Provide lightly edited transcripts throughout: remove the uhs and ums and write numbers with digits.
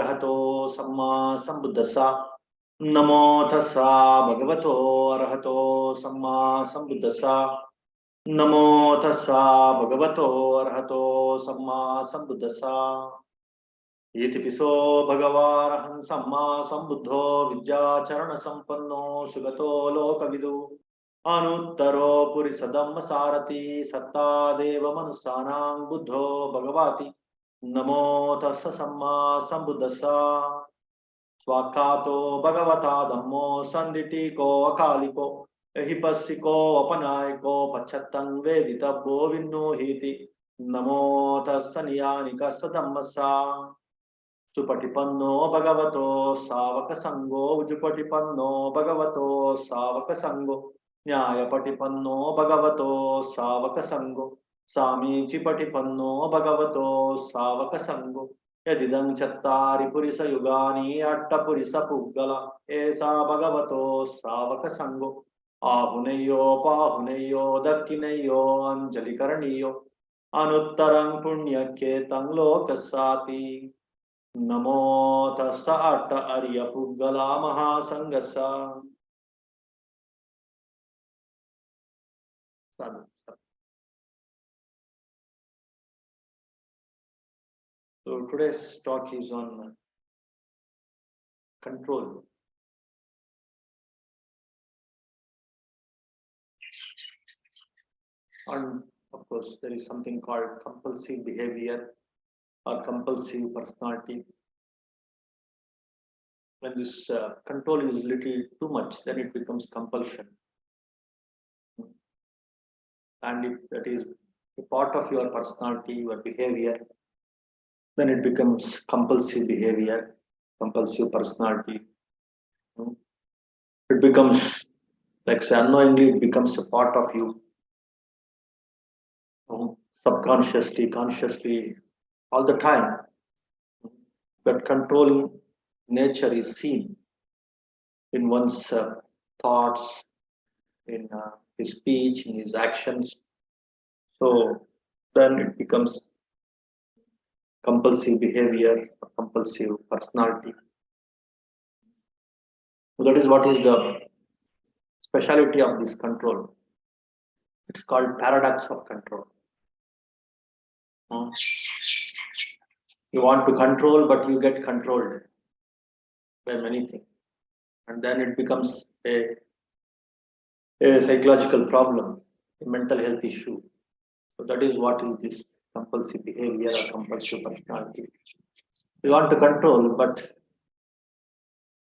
arahato samma sambuddhassa. Namo tassa bhagavato arahato samma sambuddhassa. Namo tassa bhagavato arahato samma sambuddhassa. Iti piso bhagavarahan samma sambuddho vidyacharana sampanno sugato lokavidu. Anuttaro purisadamma sarati satta deva manusanang buddho bhagavati. Namo tassa samma sambuddhassa. Swakato bhagavata dhammo sanditiko akaliko. Ehipassiko apanayiko pachattan veditabbo vinnohiti. Namo tassa niyanika sadammassa. Supatipanno bhagavato savaka sango. Ujupatipanno bhagavato savaka sango. Nyaya patipanno bhagavato savaka sango. Samichi patipanno bhagavato savaka sango. Yadidam chattari purisa yugani atta purisa puggala esa bhagavato savaka sango. Ahuneyo pahuneyo dakkineyo anjali karaniyo anuttarang punyaketang lokasati. Namo tassa atta arya puggala mahasangasa. Sadhu. So today's talk is on control. And of course, there is something called compulsive behavior or compulsive personality. When this control is little too much, then it becomes compulsion. And if that is a part of your personality, your behavior, then it becomes compulsive behavior, compulsive personality. It becomes, like say, unknowingly, it becomes a part of you. Subconsciously, consciously, all the time. That controlling nature is seen in one's thoughts, in his speech, in his actions. So then it becomes compulsive behavior, compulsive personality. So that is what is the speciality of this control. It's called paradox of control. You want to control, but you get controlled by many things. And then it becomes a psychological problem, a mental health issue. So that is what is this compulsive behavior or compulsive personality. You want to control, but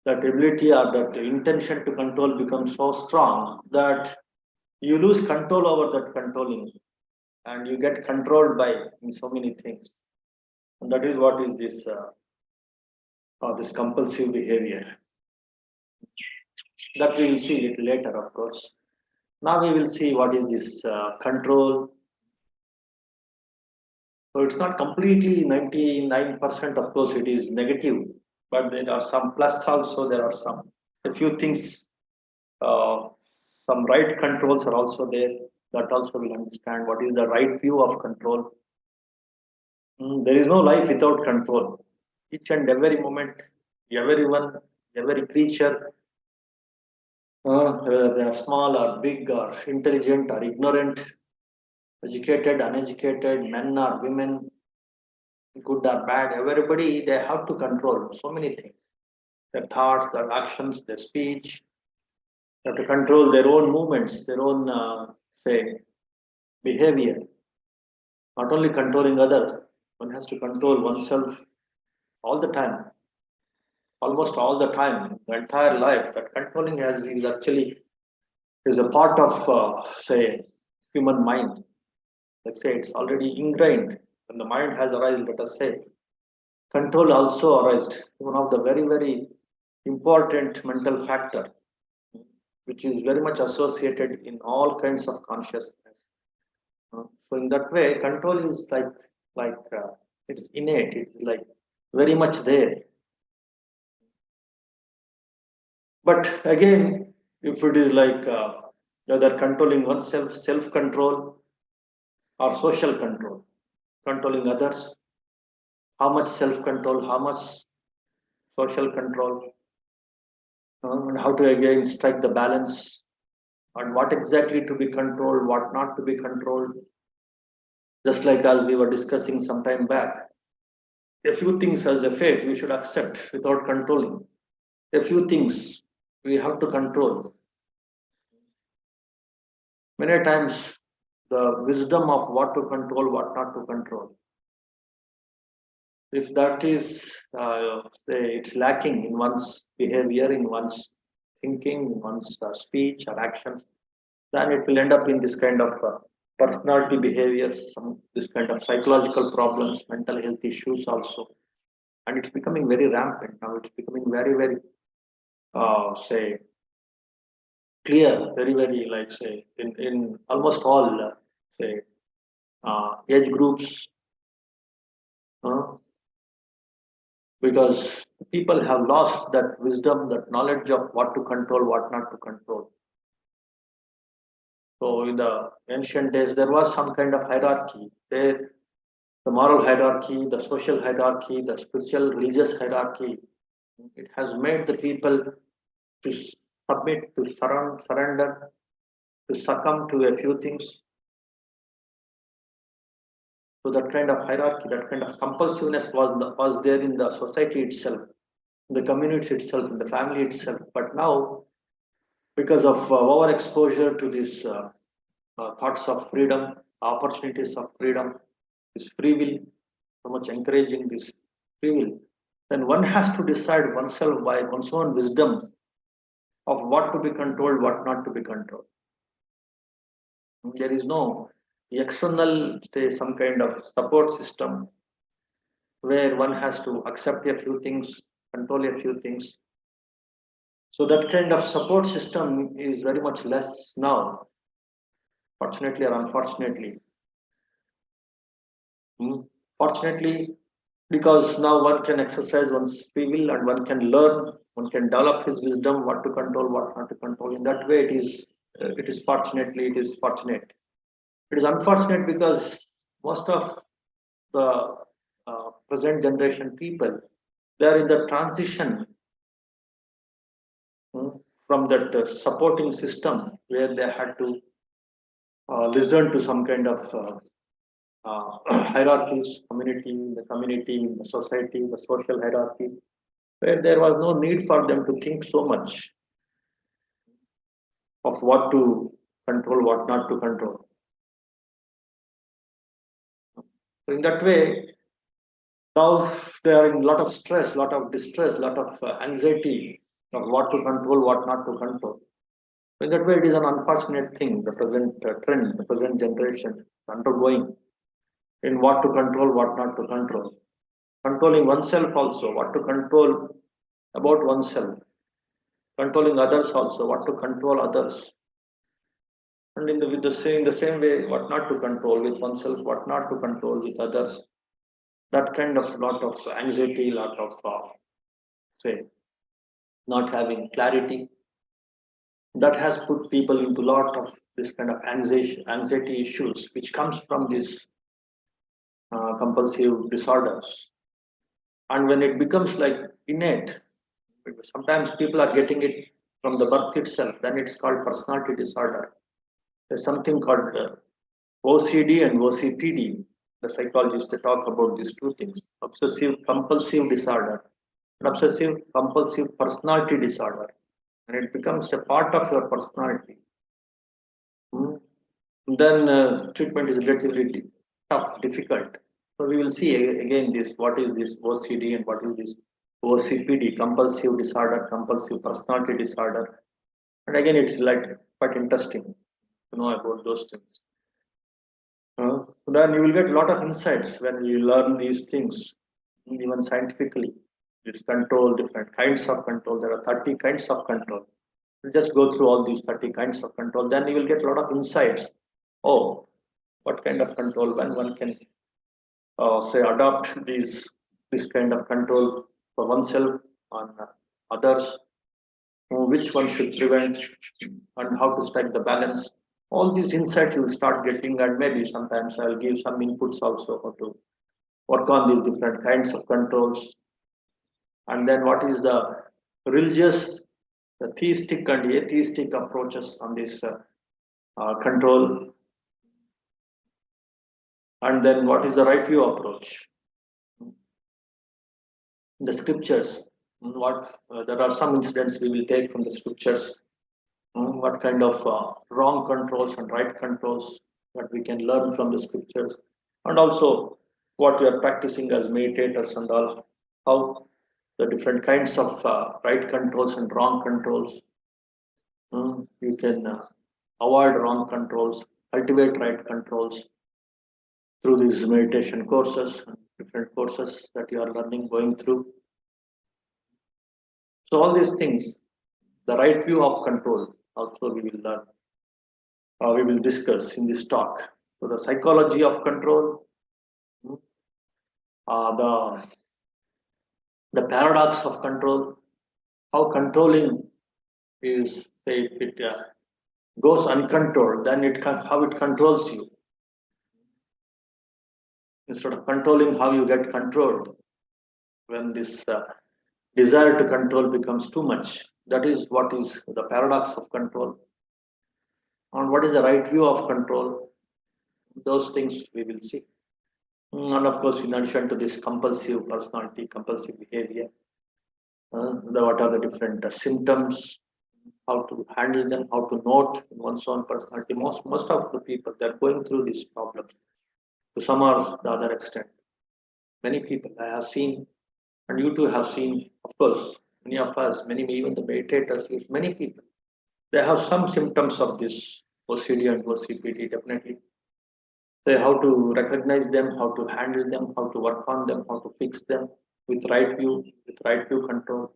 that ability or that intention to control becomes so strong that you lose control over that controlling and you get controlled by so many things. And that is what is this this compulsive behavior. That we will see a little later, of course. Now we will see what is this control. So it's not completely 99%, of course, it is negative, but there are some plus also, there are some, a few things, some right controls are also there. That also will understand what is the right view of control. There is no life without control. Each and every moment, everyone, every creature, whether they are small or big or intelligent or ignorant, educated, uneducated, men or women, good or bad, everybody, they have to control so many things. Their thoughts, their actions, their speech. They have to control their own movements, their own, say, behavior. Not only controlling others, one has to control oneself all the time. Almost all the time, the entire life. That controlling is actually is a part of, say, human mind. Let's say it's already ingrained. When the mind has arisen, let us say, control also arisen. One of the very, very important mental factor, which is very much associated in all kinds of consciousness. So in that way, control is like it's innate. It's like very much there. But again, if it is like whether controlling oneself, self-control, or social control, controlling others, how much self-control, how much social control, and how to again strike the balance, and what exactly to be controlled, what not to be controlled. Just like as we were discussing some time back, a few things as a fate we should accept without controlling. A few things we have to control. Many times, the wisdom of what to control, what not to control. If that is, say, it's lacking in one's behavior, in one's thinking, in one's speech or actions, then it will end up in this kind of personality behaviors, this kind of psychological problems, mental health issues also. And it's becoming very rampant now. It's becoming very, very, say, clear, very, very, like, say, in almost all, say, age groups, uh, because people have lost that wisdom, that knowledge of what to control, what not to control. So in the ancient days, there was some kind of hierarchy. There, the moral hierarchy, the social hierarchy, the spiritual, religious hierarchy. It has made the people to submit, to surrender, to succumb to a few things. So that kind of hierarchy, that kind of compulsiveness was there in the society itself, in the community itself, in the family itself. But now, because of overexposure to these thoughts of freedom, opportunities of freedom, this free will, so much encouraging this free will, then one has to decide oneself by one's own wisdom of what to be controlled, what not to be controlled. There is no external, say, some kind of support system where one has to accept a few things, control a few things. So that kind of support system is very much less now, fortunately or unfortunately. Fortunately, because now one can exercise one's free will and one can learn, one can develop his wisdom, what to control, what not to control. In that way, it is fortunately, it is fortunate. It is unfortunate because most of the present generation people, they are in the transition from that supporting system where they had to listen to some kind of hierarchies, the community, the society, the social hierarchy, where there was no need for them to think so much of what to control, what not to control. So in that way, now they are in a lot of stress, lot of distress, lot of anxiety of what to control, what not to control. So in that way, it is an unfortunate thing, the present trend, the present generation undergoing in what to control, what not to control. Controlling oneself also, what to control about oneself. Controlling others also, what to control others. And with the same way, what not to control with oneself, what not to control with others. That kind of lot of anxiety, lot of say not having clarity. That has put people into lot of this kind of anxiety issues, which comes from these compulsive disorders. And when it becomes like innate, sometimes people are getting it from the birth itself, then it's called personality disorder. There's something called OCD and OCPD. The psychologists, they talk about these two things: obsessive compulsive disorder and obsessive compulsive personality disorder. And it becomes a part of your personality. Hmm. Then treatment is relatively tough, difficult. So we will see again this: what is this OCD and what is this OCPD, compulsive disorder, compulsive personality disorder. And again, it's like quite interesting to know about those things. Then you will get a lot of insights when you learn these things, even scientifically. This control, different kinds of control. There are 30 kinds of control. You just go through all these 30 kinds of control. Then you will get a lot of insights. Oh, what kind of control, when one can say adopt this kind of control for oneself on others, which one should prevent, and how to strike the balance. All these insights you will start getting, and maybe sometimes I'll give some inputs also how to work on these different kinds of controls And then what is the religious, the theistic and atheistic approaches on this control. And then what is the right view approach? The scriptures, what there are some incidents we will take from the scriptures. What kind of wrong controls and right controls that we can learn from the scriptures, and also what we are practicing as meditators and all, how the different kinds of right controls and wrong controls. You can avoid wrong controls, cultivate right controls through these meditation courses, different courses that you are learning, going through. So all these things, the right view of control, also we will learn. We will discuss in this talk. So the psychology of control, the paradox of control, how controlling is, say, if it goes uncontrolled, then how it controls you. Instead of controlling, how you get controlled when this desire to control becomes too much. That is what is the paradox of control. And what is the right view of control? Those things we will see. And of course, in addition to this compulsive personality, compulsive behavior, what are the different symptoms, how to handle them, how to note in one's own personality. Most of the people, they're going through these problems to some or the other extent. Many people I have seen, and you too have seen, of course, many of us, many, even the meditators, many people, they have some symptoms of this OCD and OCPD, definitely. Say how to recognize them, how to handle them, how to work on them, how to fix them with right view control,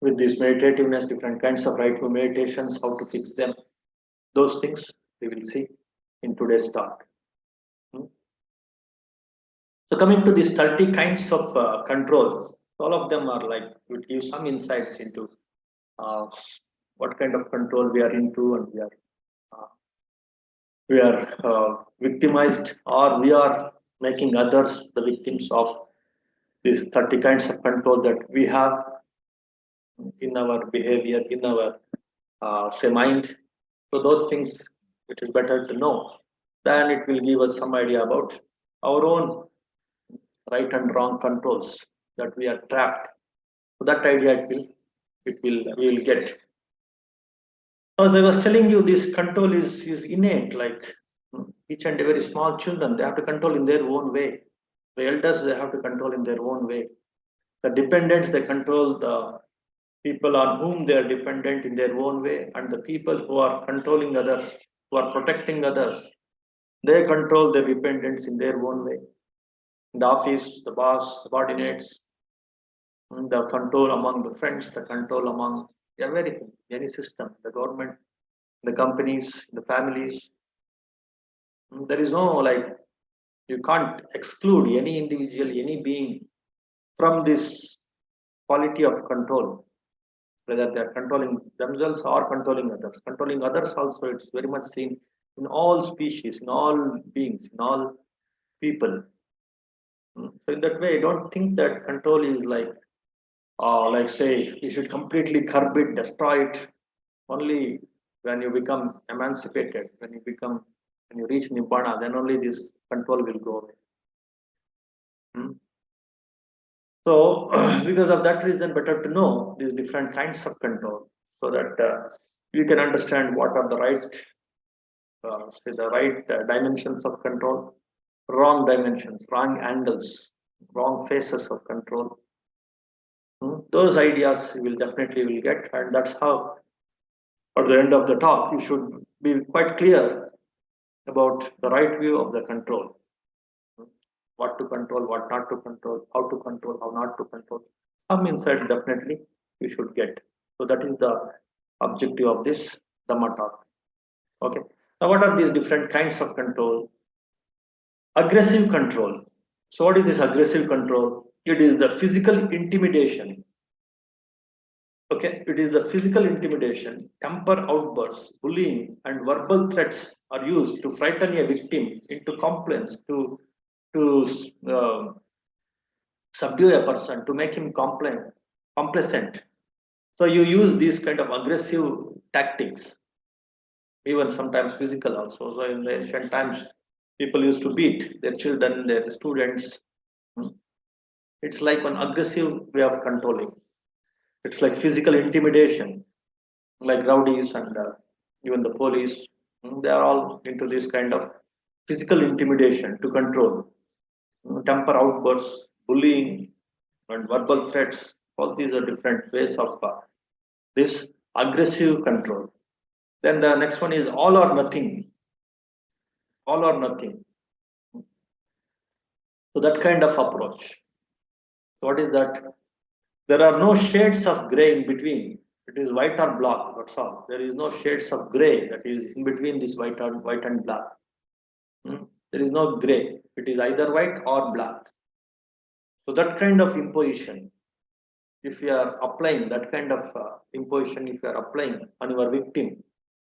with this meditativeness, different kinds of right view meditations, how to fix them. Those things we will see in today's talk. So coming to these 30 kinds of control, all of them are like, would give some insights into what kind of control we are into, and we are victimized, or we are making others the victims of these 30 kinds of control that we have in our behavior, in our say mind. So those things, it is better to know. Then it will give us some idea about our own right and wrong controls that we are trapped. So that idea we will get. As I was telling you, this control is innate. Like each and every small children, they have to control in their own way. The elders, they have to control in their own way. The dependents, they control the people on whom they are dependent in their own way, and the people who are controlling others, who are protecting others, they control the dependents in their own way. In the office, the boss, subordinates, the control among the friends, the control among everything, any system, the government, the companies, the families. There is no, like, you can't exclude any individual, any being from this quality of control, whether they are controlling themselves or controlling others. Controlling others also, it's very much seen in all species, in all beings, in all people. So in that way, I don't think that control is like say, you should completely curb it, destroy it. Only when you become emancipated, when you reach Nibbana, then only this control will go away. So, because of that reason, better to know these different kinds of control, so that you can understand what are the right dimensions of control, wrong dimensions, wrong angles, wrong phases of control. Those ideas you will definitely will get, and that's how, at the end of the talk, you should be quite clear about the right view of the control. What to control, what not to control, how not to control. Some insight definitely you should get. So that is the objective of this Dhamma talk. Okay. Now, what are these different kinds of control? Aggressive control. So, what is this aggressive control? It is the physical intimidation. Okay, it is the physical intimidation, temper outbursts, bullying, and verbal threats are used to frighten a victim into compliance, to subdue a person, to make him complacent. So you use these kind of aggressive tactics, even sometimes physical also. So in the ancient times, people used to beat their children, their students. Hmm. It's like an aggressive way of controlling. It's like physical intimidation, like rowdies and even the police. They are all into this kind of physical intimidation to control. Temper outbursts, bullying, and verbal threats. All these are different ways of this aggressive control. Then the next one is all or nothing. All or nothing. So that kind of approach. What is that? There are no shades of gray in between. It is white or black. That's all. There is no shades of gray that is in between this white and black. There is no gray. It is either white or black. So that kind of imposition, if you are applying that kind of imposition, if you are applying on your victim,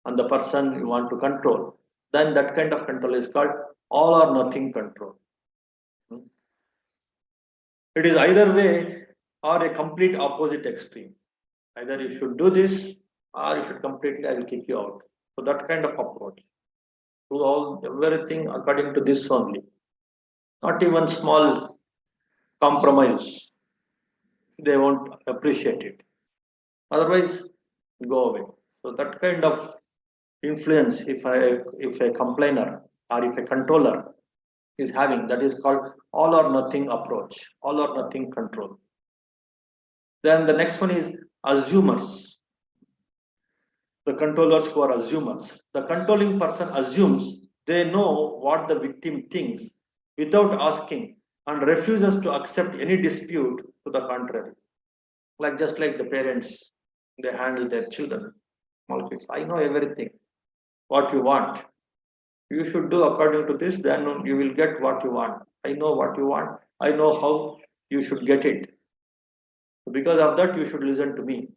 on the person you want to control, then that kind of control is called all or nothing control. It is either way or a complete opposite extreme. Either you should do this or you should completely, I will kick you out. So that kind of approach. Do all everything according to this only. Not even small compromise. They won't appreciate it. Otherwise, go away. So that kind of influence, if a complainer or if a controller is having, that is called all or nothing approach, all or nothing control. Then the next one is assumers. The controllers who are assumers. The controlling person assumes they know what the victim thinks without asking and refuses to accept any dispute to the contrary. Like just like the parents, they handle their children, small kids. I know everything. What you want, you should do according to this, then you will get what you want. I know what you want. I know how you should get it. Because of that, you should listen to me.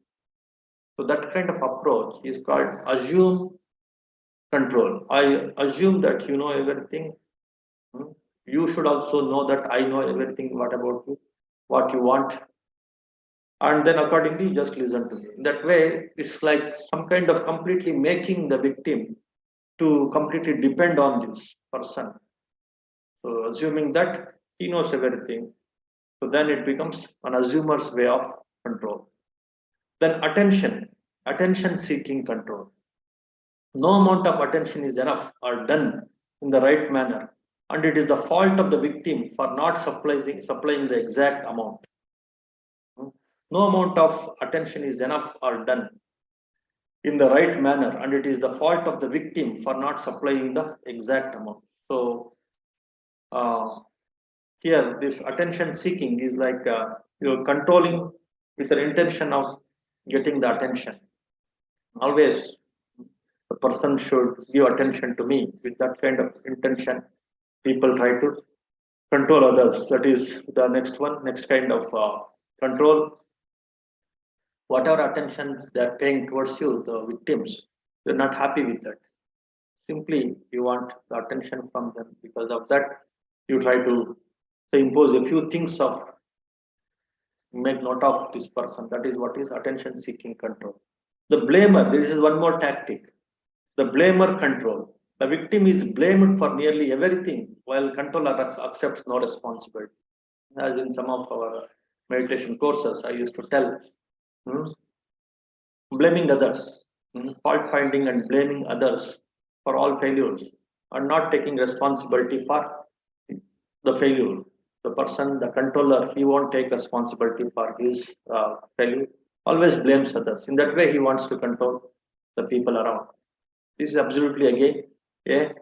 So that kind of approach is called assume control. I assume that you know everything. You should also know that I know everything. What about you? What you want? And then accordingly, just listen to me. In that way, it's like some kind of completely making the victim to completely depend on this person. So assuming that he knows everything, so then it becomes an assumer's way of control. Then attention seeking control. No amount of attention is enough or done in the right manner, and it is the fault of the victim for not supplying the exact amount. No amount of attention is enough or done in the right manner, and it is the fault of the victim for not supplying the exact amount. So uh, here, this attention seeking is like you're controlling with the intention of getting the attention. Always, the person should give attention to me with that kind of intention. People try to control others. That is the next one, next kind of control. Whatever attention they are paying towards you, the victims, you're not happy with that. Simply, you want the attention from them. Because of that, you try to impose a few things of make note of this person. That is what is attention seeking control. The blamer, this is one more tactic. The blamer control. The victim is blamed for nearly everything while controller accepts no responsibility. As in some of our meditation courses, I used to tell, hmm, blaming others, fault finding and blaming others for all failures and not taking responsibility for the failure. The person, the controller, he won't take responsibility for his failure, always blames others. In that way, he wants to control the people around. This is absolutely again a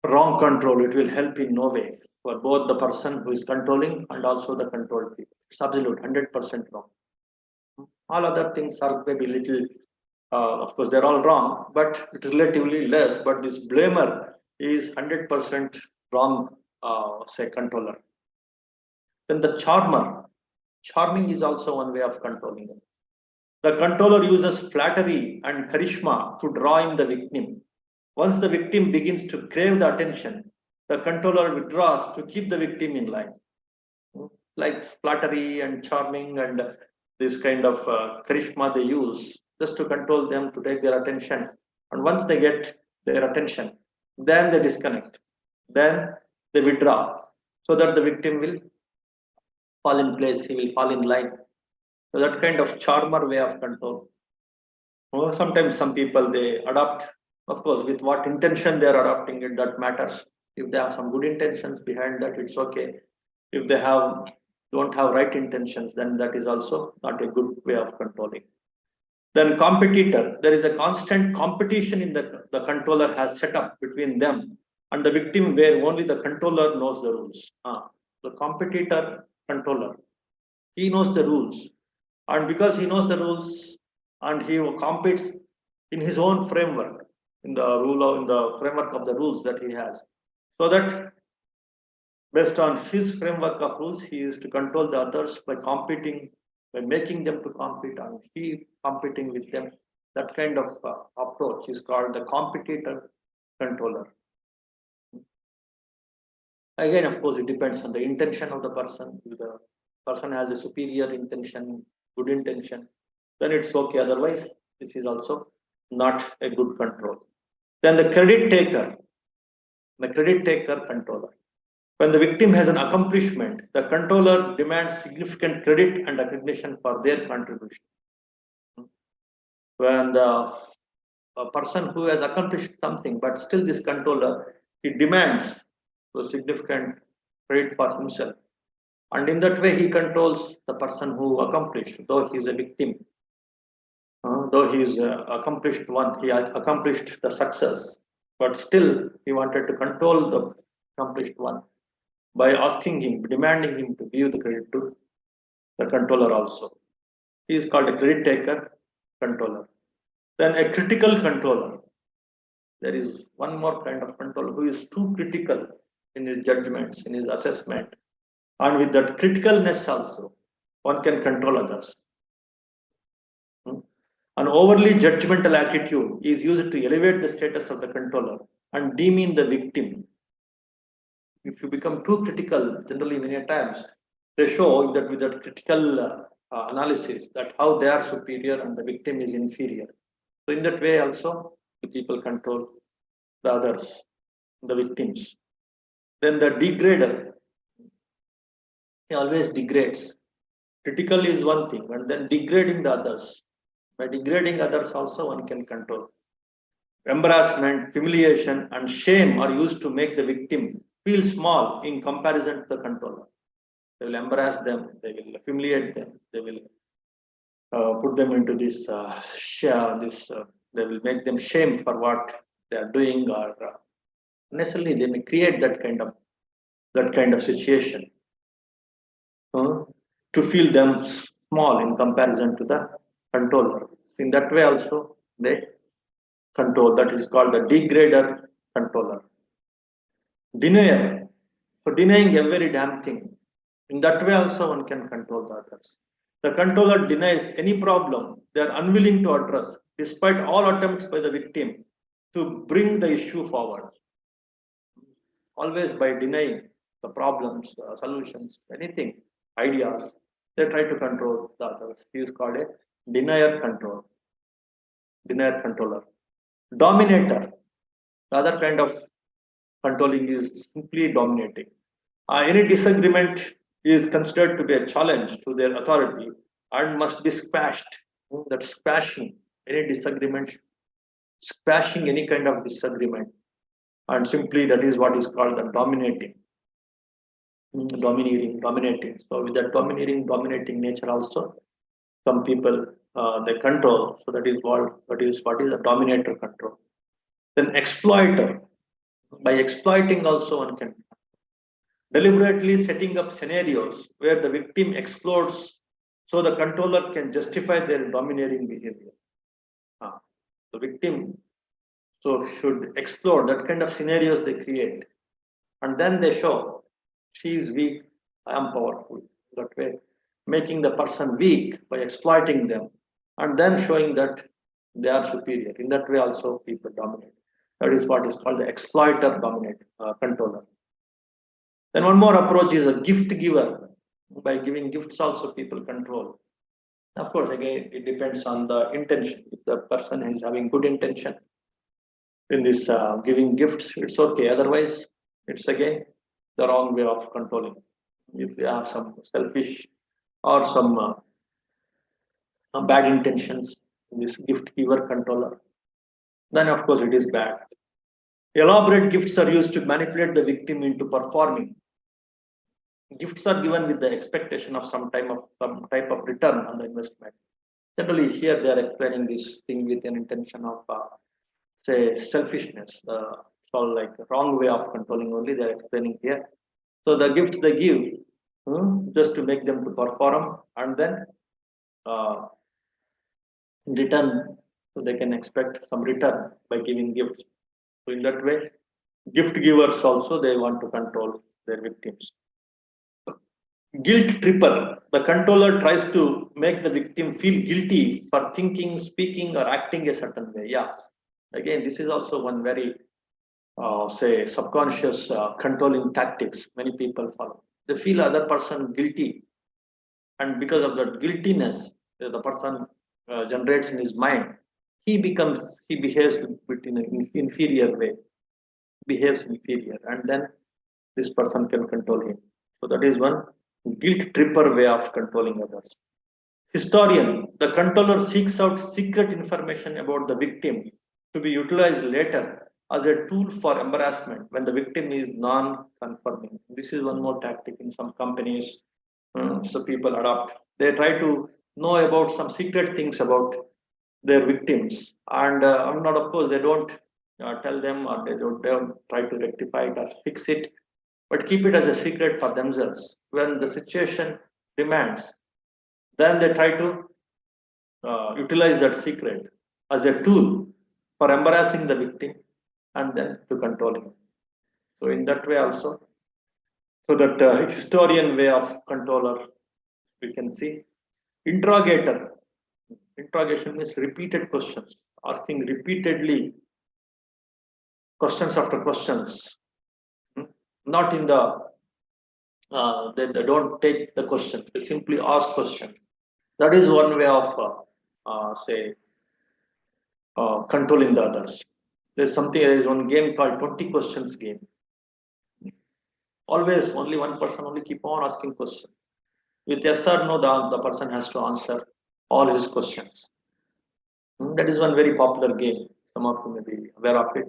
wrong control. It will help in no way for both the person who is controlling and also the controlled people. It's absolute 100% wrong. All other things are maybe little, of course, they're all wrong, but it's relatively less. But this blamer is 100% wrong, say, controller. Then the charmer. Charming is also one way of controlling them. The controller uses flattery and charisma to draw in the victim. Once the victim begins to crave the attention, the controller withdraws to keep the victim in line. like flattery and charming and this kind of charisma they use just to control them, to take their attention. And once they get their attention, then they disconnect, then they withdraw, so that the victim will fall in place, he will fall in line. So that kind of charmer way of control. Or sometimes some people they adopt, of course, with what intention they are adopting it, that matters. If they have some good intentions behind that, it's okay. If they have don't have right intentions, then that is also not a good way of controlling. Then competitor, there is a constant competition in the controller has set up between them and the victim, where only the controller knows the rules. The competitor controller, he knows the rules, and because he knows the rules and he competes in his own framework, in the framework of the rules that he has, so that based on his framework of rules, he is to control the others by competing, by making them to compete, and he competing with them. That kind of approach is called the competitor controller. Again, of course, it depends on the intention of the person. If the person has a superior intention, good intention, then it's okay. Otherwise, this is also not a good control. Then the credit taker controller. When the victim has an accomplishment, the controller demands significant credit and recognition for their contribution. When a person who has accomplished something, but still this controller, he demands so significant credit for himself. And in that way, he controls the person who accomplished, though he is a victim. Though he is accomplished one, he had accomplished the success, but still he wanted to control the accomplished one by asking him, demanding him to give the credit to the controller also. He is called a credit taker controller. Then a critical controller. There is one more kind of controller who is too critical in his judgments, in his assessment. And with that criticalness also, one can control others. An overly judgmental attitude is used to elevate the status of the controller and demean the victim. If you become too critical, generally many times, they show that with that critical analysis, that how they are superior and the victim is inferior. So in that way also, the people control the others, the victims. Then the degrader, he always degrades. Critical is one thing, and then degrading the others. By degrading others also one can control. Embarrassment, humiliation, and shame are used to make the victim feel small in comparison to the controller. They will embarrass them, they will humiliate them, they will put them into this, they will make them shame for what they are doing, or necessarily they may create that kind of situation to feel them small in comparison to the controller. In that way also they control. That is called the degrader controller. Denier, so denying every damn thing. In that way also one can control the others. The controller denies any problem they are unwilling to address, despite all attempts by the victim to bring the issue forward. Always by denying the problems, solutions, anything, ideas, they try to control the others. He is called a denier controller. Dominator, the other kind of controlling is simply dominating. Any disagreement is considered to be a challenge to their authority and must be squashed. That squashing any disagreement, squashing any kind of disagreement, and simply that is what is called the dominating. Dominating. So with that dominating nature also, some people they control. So that is what is the dominator control. Then exploiter. By exploiting also one can deliberately setting up scenarios where the victim explodes so the controller can justify their domineering behavior. The victim so should explore that kind of scenarios they create, and then they show she is weak, I am powerful. That way, making the person weak by exploiting them, and then showing that they are superior. In that way, also people dominate. That is what is called the exploiter dominate controller. Then one more approach is a gift giver. By giving gifts also people control. Of course, again, it depends on the intention. If the person is having good intention in this giving gifts, it's okay. Otherwise, it's again the wrong way of controlling. If you have some selfish or some bad intentions in this gift giver controller, then of course it is bad. Elaborate gifts are used to manipulate the victim into performing. Gifts are given with the expectation of some type of return on the investment. Generally, here they are explaining this thing with an intention of say selfishness. It's all like a wrong way of controlling only. They are explaining here. So the gifts they give just to make them to perform, and then uh, in return, so they can expect some return by giving gifts. So in that way, gift givers also they want to control their victims. Guilt tripper. The controller tries to make the victim feel guilty for thinking, speaking, or acting a certain way. Yeah. Again, this is also one very, say, subconscious controlling tactics many people follow. They feel other person guilty, and because of that guiltiness, the person generates in his mind, he behaves in an inferior way, behaves inferior, and then this person can control him. So that is one guilt tripper way of controlling others. Historian, the controller seeks out secret information about the victim to be utilized later as a tool for embarrassment when the victim is non-conforming. This is one more tactic in some companies, so people adopt. They try to know about some secret things about their victims, and not of course they don't tell them, or they don't try to rectify it or fix it, but keep it as a secret for themselves. When the situation demands, then they try to utilize that secret as a tool for embarrassing the victim and then to control him. So in that way also, so that historian way of controller, we can see. Interrogator. Interrogation means repeated questions, asking repeatedly questions after questions. Hmm? Not in the they don't take the questions, they simply ask questions. That is one way of say controlling the others. There is one game called 20 questions game. Always only one person only keep on asking questions. With yes or no, the person has to answer all his questions. That is one very popular game. Some of you may be aware of it.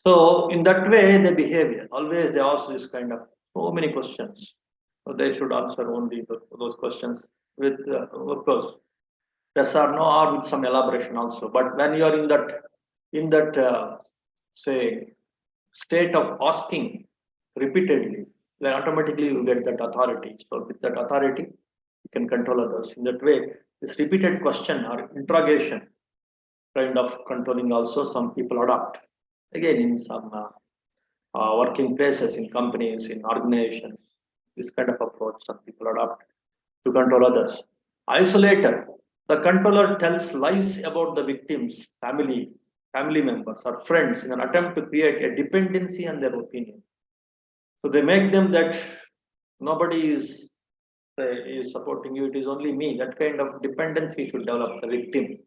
So in that way, they behave. Always they ask this kind of so many questions. So they should answer only those questions with, of course, yes or no, or with some elaboration also. But when you are in that say state of asking repeatedly, then automatically you get that authority. So with that authority, you can control others. In that way, this repeated question or interrogation kind of controlling also some people adopt. Again, in some working places, in companies, in organizations, this kind of approach some people adopt to control others. Isolator. The controller tells lies about the victim's family members, or friends in an attempt to create a dependency on their opinion. So they make them that nobody is supporting you, it is only me. That kind of dependency should develop the victim.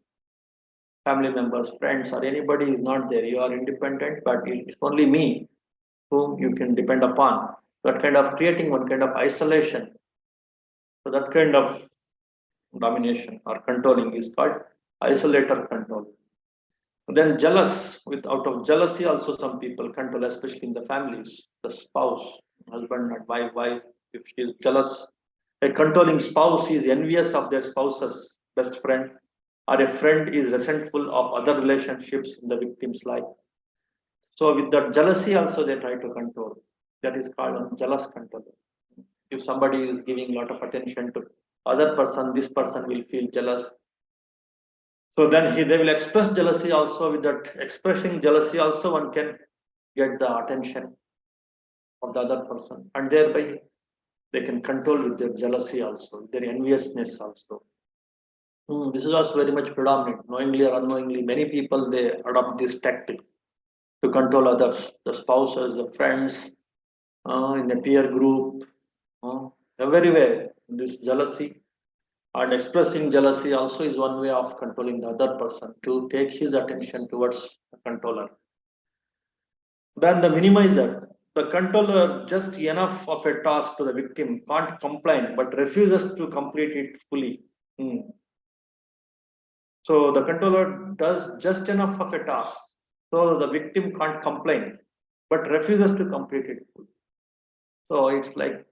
Family members, friends, or anybody is not there. You are independent, but it's only me whom you can depend upon. That kind of creating one kind of isolation. So that kind of domination or controlling is called isolator control. Then jealous, with out of jealousy also some people control, especially in the families, the spouse, husband and wife, if she is jealous. A controlling spouse is envious of their spouse's best friend, or a friend is resentful of other relationships in the victim's life. So with that jealousy also they try to control. That is called jealous control. If somebody is giving a lot of attention to other person, this person will feel jealous. So then they will express jealousy also. With that expressing jealousy also, one can get the attention of the other person, and thereby they can control with their jealousy also, their enviousness also. This is also very much predominant, knowingly or unknowingly. Many people they adopt this tactic to control others, the spouses, the friends, in the peer group, everywhere. This jealousy and expressing jealousy also is one way of controlling the other person to take his attention towards the controller. Then the minimizer, the controller just enough of a task to the victim, can't complain but refuses to complete it fully. So the controller does just enough of a task, so the victim can't complain but refuses to complete it fully. So it's like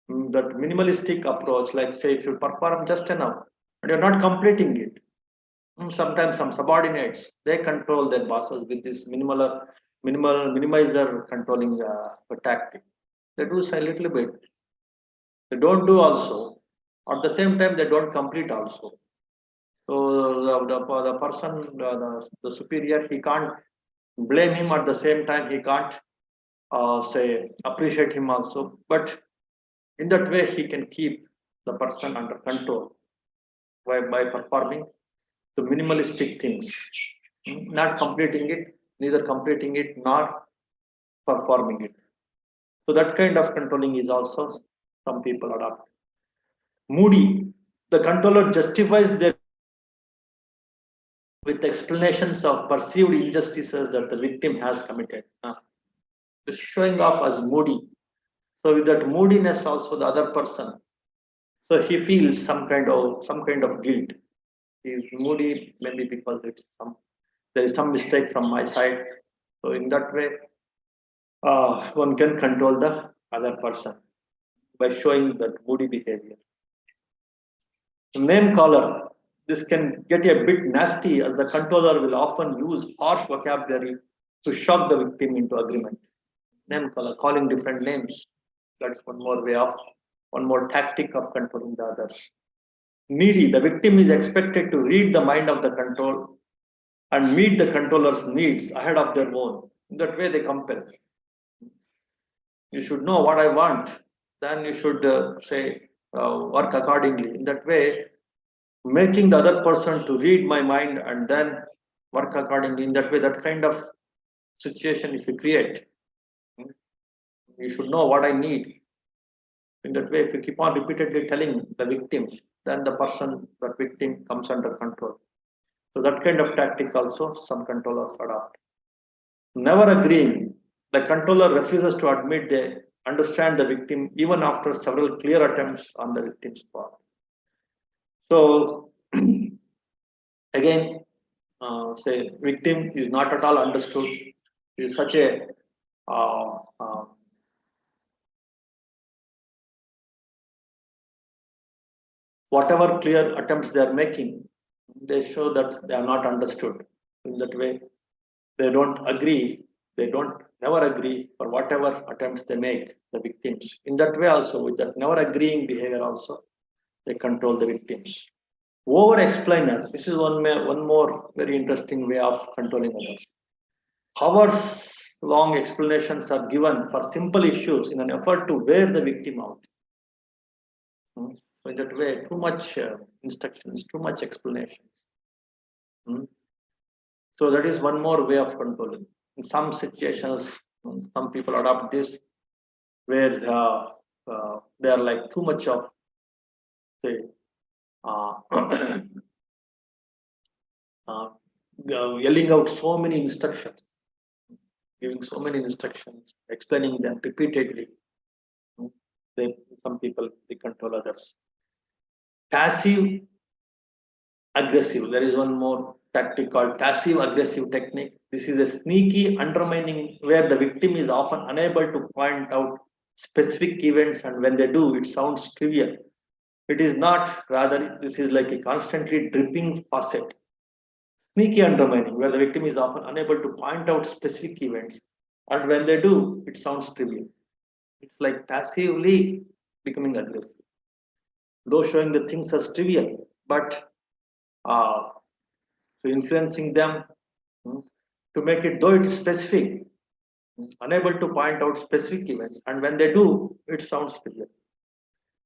that minimalistic approach, like say if you perform just enough and you're not completing it. Sometimes some subordinates, they control their bosses with this minimizer controlling tactic. They do a little bit. They don't do also. At the same time, they don't complete also. So the person, the superior, he can't blame him. At the same time, he can't say appreciate him also. But in that way, he can keep the person under control by performing the minimalistic things, not completing it, neither completing it nor performing it. So that kind of controlling is also some people adopt. Moody, the controller justifies their with explanations of perceived injustices that the victim has committed. Showing off as moody. So with that moodiness also the other person, so he feels some kind of guilt. He is moody maybe because there is some mistake from my side. So in that way, one can control the other person by showing that moody behavior. Name caller. This can get a bit nasty as the controller will often use harsh vocabulary to shock the victim into agreement. Name caller, calling different names. That's one more tactic of controlling the others. Needy. The victim is expected to read the mind of the control and meet the controller's needs ahead of their own. In that way, they compel. You should know what I want, then you should work accordingly. In that way, making the other person to read my mind and then work accordingly. In that way, that kind of situation, if you create, you should know what I need. In that way, if you keep on repeatedly telling the victim, then that victim comes under control. So that kind of tactic also some controllers adopt. Never agreeing. The controller refuses to admit they understand the victim even after several clear attempts on the victim's part. So again, say victim is not at all understood. Is such a whatever clear attempts they are making, they show that they are not understood. In that way, they don't agree. They don't never agree for whatever attempts they make the victims. In that way, also with that never agreeing behavior, also they control the victims. Over explainer. This is one more very interesting way of controlling others. Hours long explanations are given for simple issues in an effort to wear the victim out. So in that way, too much instructions, too much explanation. So that is one more way of controlling. In some situations, some people adopt this where they are like too much of say yelling out so many instructions, giving so many instructions, explaining them repeatedly. Some people they control others. Passive aggressive. There is one more tactic called passive aggressive technique. This is a sneaky undermining where the victim is often unable to point out specific events, and when they do, it sounds trivial. It is not, rather, this is like a constantly dripping faucet. Sneaky undermining, where the victim is often unable to point out specific events, and when they do, it sounds trivial. It's like passively becoming aggressive, though showing the things as trivial, but influencing them to make it, though it is specific, unable to point out specific events, and when they do, it sounds trivial.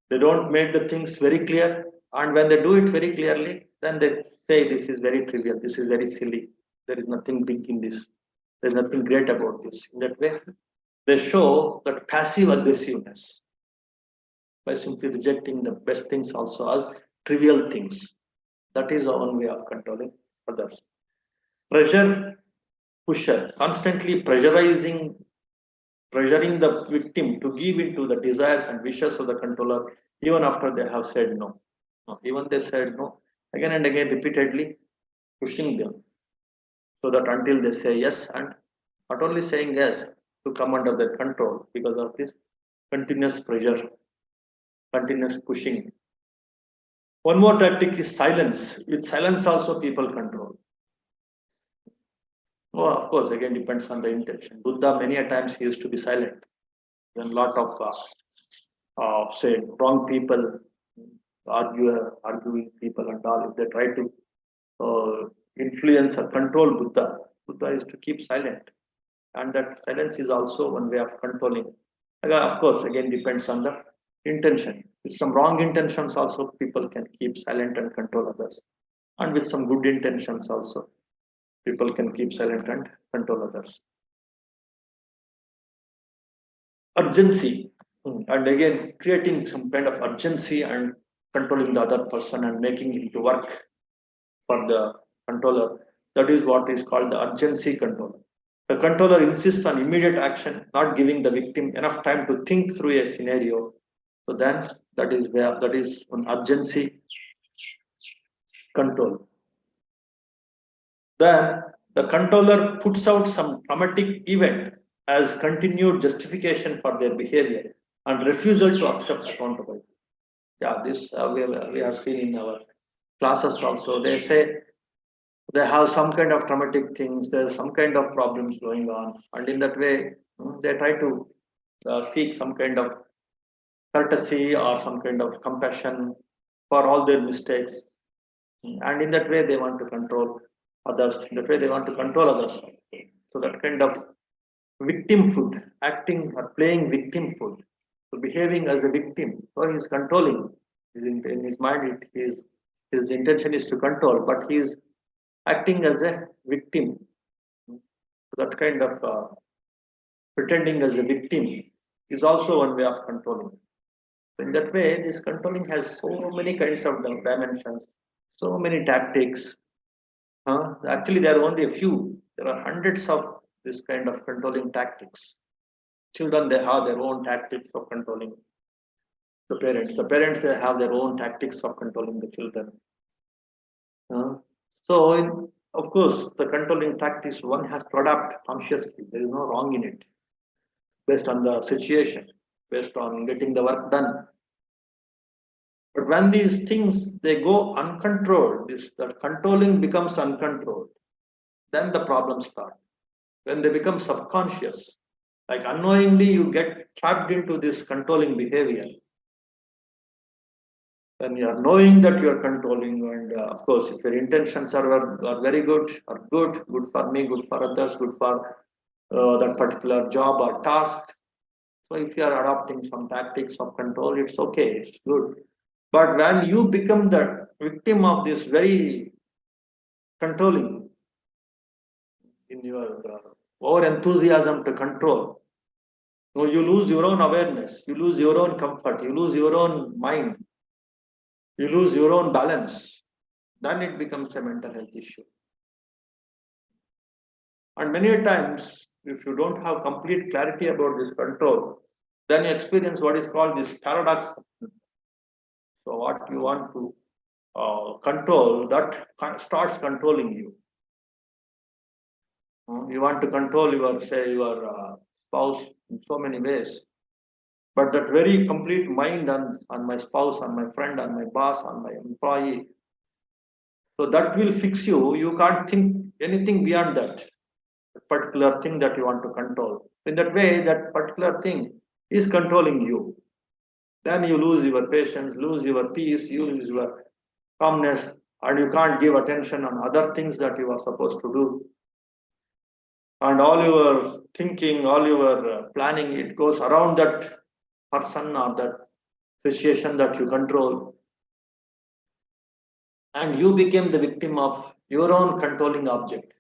They don't make the things very clear, and when they do it very clearly, then they say this is very trivial, this is very silly, there is nothing big in this, there is nothing great about this. In that way, they show that passive aggressiveness. by simply rejecting the best things also as trivial things. That is one way of controlling others. Pressure pusher, constantly pressuring the victim to give in to the desires and wishes of the controller, even after they have said no. Even they said no, again and again, repeatedly pushing them, so that until they say yes, and not only saying yes, to come under their control because of this continuous pressure, continuous pushing. One more tactic is silence. With silence also people control. Oh, of course, again depends on the intention. Buddha many a times he used to be silent. When lot of say wrong people, arguing people and all, if they try to influence or control Buddha, Buddha is to keep silent, and that silence is also one way of controlling. Of course, again depends on the intention. With some wrong intentions, also people can keep silent and control others, and with some good intentions, also people can keep silent and control others. Urgency, and again creating some kind of urgency and controlling the other person and making him to work for the controller. That is what is called the urgency control. The controller insists on immediate action, not giving the victim enough time to think through a scenario. So then that is an urgency control. Then the controller puts out some traumatic event as continued justification for their behavior and refusal to accept accountability. Yeah, this we have seen in our classes also. They say they have some kind of traumatic things, there's some kind of problems going on, and in that way, they try to seek some kind of courtesy or some kind of compassion for all their mistakes, and in that way, they want to control others. In that way, they want to control others. So that kind of victimhood, acting or playing victimhood, so behaving as a victim, so he's controlling. In his mind, his intention is to control, but he is acting as a victim. That kind of pretending as a victim is also one way of controlling. In that way, this controlling has so many kinds of dimensions, so many tactics. Actually, there are only a few. There are hundreds of this kind of controlling tactics. Children, they have their own tactics of controlling the parents. The parents, they have their own tactics of controlling the children. Of course, the controlling tactics one has to adapt consciously. There is no wrong in it, based on the situation, based on getting the work done. But when these things they go uncontrolled, that controlling becomes uncontrolled, then the problems start. When they become subconscious, like unknowingly you get trapped into this controlling behavior. When you are knowing that you are controlling, and of course, if your intentions are very good, good for me, good for others, good for that particular job or task. So if you are adopting some tactics of control, it's okay, it's good. But when you become the victim of this very controlling, in your over enthusiasm to control, you lose your own awareness, you lose your own comfort, you lose your own mind, you lose your own balance. Then it becomes a mental health issue. And many times, if you don't have complete clarity about this control, then you experience what is called this paradox. So what you want to control, that starts controlling you. You want to control your, say, your spouse in so many ways. But that very complete mind on my spouse, on my friend, on my boss, on my employee, so that will fix you. You can't think anything beyond that particular thing that you want to control. In that way, that particular thing is controlling you. Then you lose your patience, lose your peace, you lose your calmness, and you can't give attention on other things that you are supposed to do. And all your thinking, all your planning, it goes around that person or that situation that you control. And you became the victim of your own controlling object.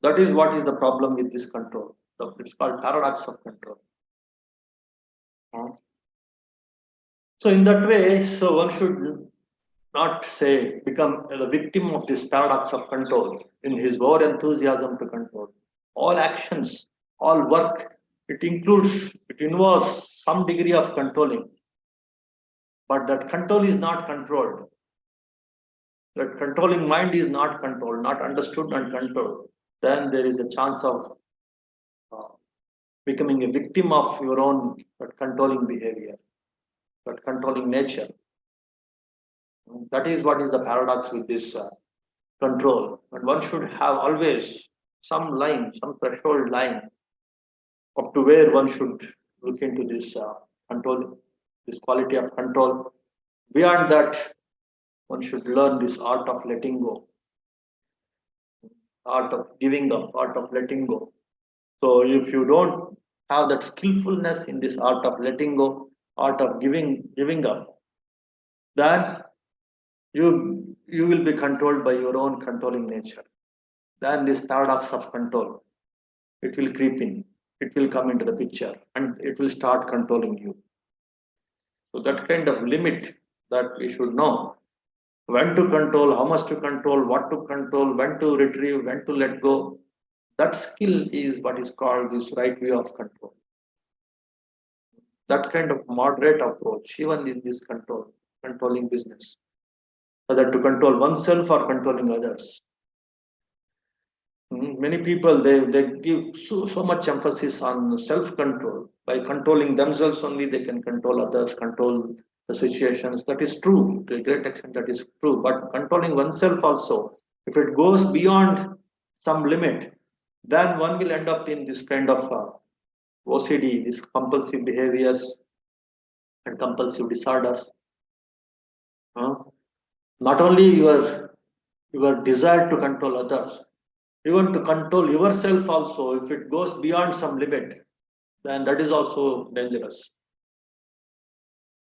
That is what is the problem with this control. It's called paradox of control. So in that way, so one should not say become the victim of this paradox of control in his over enthusiasm to control. All actions, all work, it involves some degree of controlling. But that control is not controlled. That controlling mind is not controlled, not understood and controlled. Then there is a chance of uh, becoming a victim of your own controlling behavior, that controlling nature. That is what is the paradox with this control. And one should have always some line, some threshold line up to where one should look into this control, this quality of control. Beyond that, one should learn this art of letting go, art of giving up, art of letting go. So if you don't have that skillfulness in this art of letting go, art of giving up, then you will be controlled by your own controlling nature. Then this paradox of control, it will creep in, it will come into the picture, and it will start controlling you. So that kind of limit that we should know when to control, how much to control, what to control, when to retrieve, when to let go. That skill is what is called this right way of control. That kind of moderate approach, even in this controlling business, whether to control oneself or controlling others. Many people they give so much emphasis on self-control. By controlling themselves only, they can control others, control the situations. That is true to a great extent. That is true. But controlling oneself also, if it goes beyond some limit, then one will end up in this kind of OCD, these compulsive behaviors and compulsive disorders. Not only your desire to control others, even to control yourself also, if it goes beyond some limit, then that is also dangerous.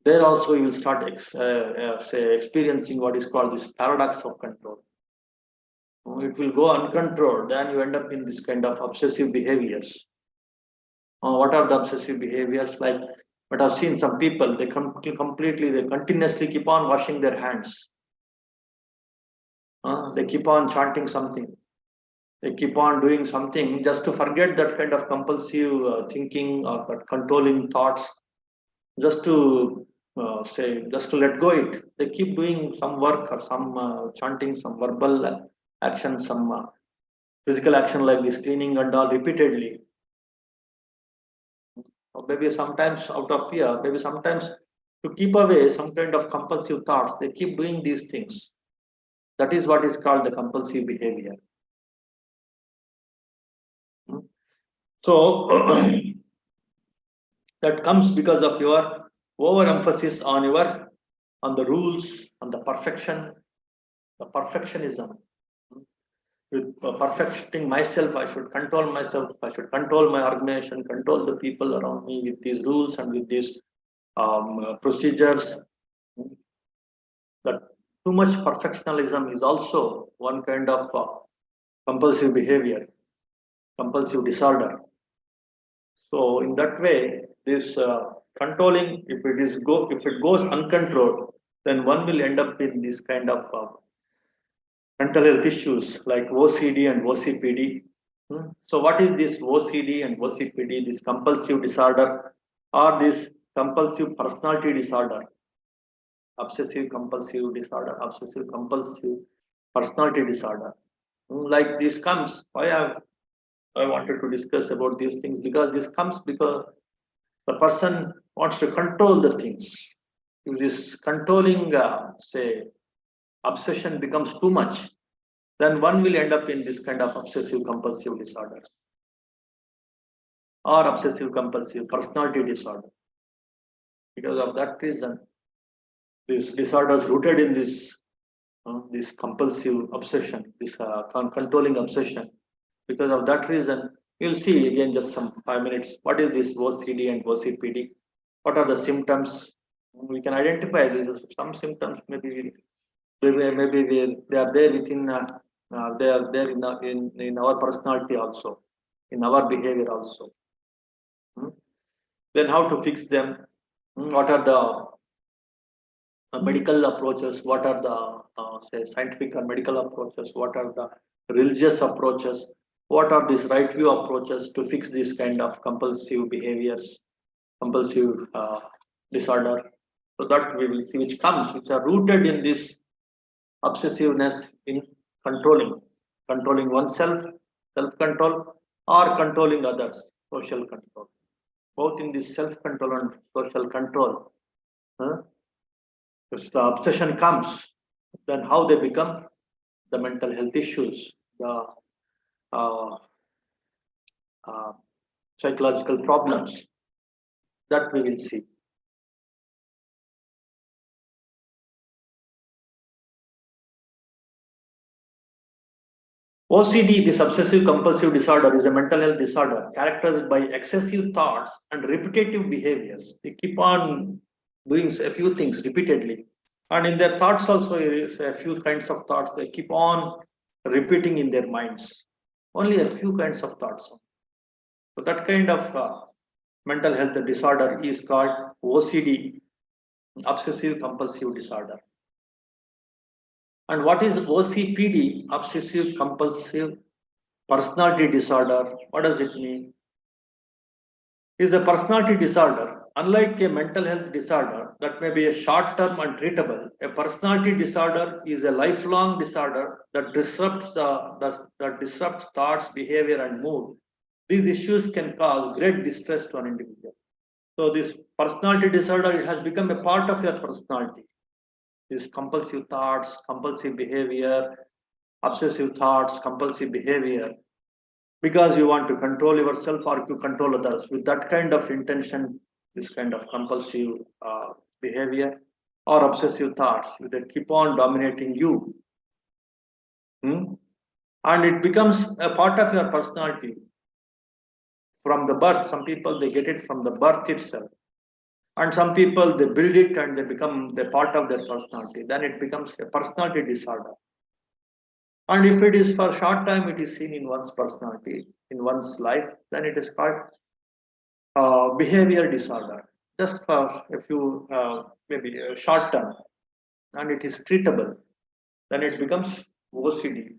There also you will start say experiencing what is called this paradox of control. It will go uncontrolled, then you end up in this kind of obsessive behaviors. What are the obsessive behaviors? Like, but I've seen some people, they they continuously keep on washing their hands. They keep on chanting something. They keep on doing something just to forget that kind of compulsive thinking or that controlling thoughts, just to just to let go it. They keep doing some work or some chanting, some verbal action, some physical action like this cleaning and all repeatedly. Or maybe sometimes out of fear, maybe sometimes to keep away some kind of compulsive thoughts, they keep doing these things. That is what is called the compulsive behavior. So that comes because of your overemphasis on the rules, on the perfection, the perfectionism. With perfecting myself, I should control myself, I should control my organization, control the people around me with these rules and with these procedures. That too much perfectionism is also one kind of compulsive behavior, compulsive disorder. So in that way, this controlling, if it goes uncontrolled, then one will end up in this kind of mental health issues like OCD and OCPD. So what is this OCD and OCPD? This compulsive disorder or this compulsive personality disorder, obsessive compulsive disorder, obsessive compulsive personality disorder. Like this comes. I wanted to discuss about these things because this comes because the person wants to control the things. If this controlling, say, obsession becomes too much, then one will end up in this kind of obsessive compulsive disorders or obsessive compulsive personality disorder. Because of that reason, these disorders rooted in this compulsive obsession, this controlling obsession. Because of that reason, you'll see again just some 5 minutes. What is this OCD and OCPD? What are the symptoms? We can identify these. Some symptoms maybe they are there within. They are there in our personality also, in our behavior also. Then how to fix them? What are the medical approaches? What are the say scientific or medical approaches? What are the religious approaches? What are these right view approaches to fix this kind of compulsive behaviors, compulsive disorder? So that we will see which are rooted in this obsessiveness in controlling oneself, self-control, or controlling others, social control. Both in this self-control and social control. If the obsession comes, then how they become the mental health issues, the uh, uh, psychological problems, that we will see. OCD, this obsessive compulsive disorder, is a mental health disorder characterized by excessive thoughts and repetitive behaviors. They keep on doing a few things repeatedly. And in their thoughts also, a few kinds of thoughts they keep on repeating in their minds. Only a few kinds of thoughts. So that kind of mental health disorder is called OCD, obsessive compulsive disorder. And what is OCPD, obsessive compulsive personality disorder? What does it mean? Is a personality disorder, unlike a mental health disorder that may be a short term and treatable. A personality disorder is a lifelong disorder that disrupts that disrupts thoughts, behavior, and mood. These issues can cause great distress to an individual. So this personality disorder, it has become a part of your personality. These compulsive thoughts, compulsive behavior, obsessive thoughts, compulsive behavior, because you want to control yourself or to control others. With that kind of intention, this kind of compulsive behavior or obsessive thoughts, they keep on dominating you. And it becomes a part of your personality from the birth. Some people, they get it from the birth itself. And some people, they build it and they become the part of their personality. Then it becomes a personality disorder. And if it is for a short time, it is seen in one's personality, in one's life, then it is called behavior disorder. Just for a few, maybe a short term, and it is treatable. Then it becomes OCD,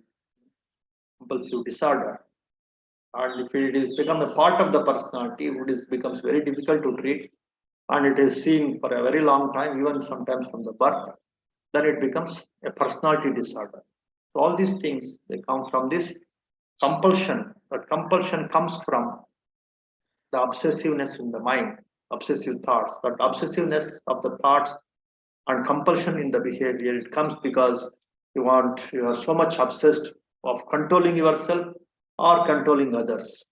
compulsive disorder. And if it is become a part of the personality, it becomes very difficult to treat, and it is seen for a very long time, even sometimes from the birth, then it becomes a personality disorder. So all these things, they come from this compulsion. That compulsion comes from the obsessiveness in the mind, obsessive thoughts. That obsessiveness of the thoughts and compulsion in the behavior, it comes because you are so much obsessed of controlling yourself or controlling others.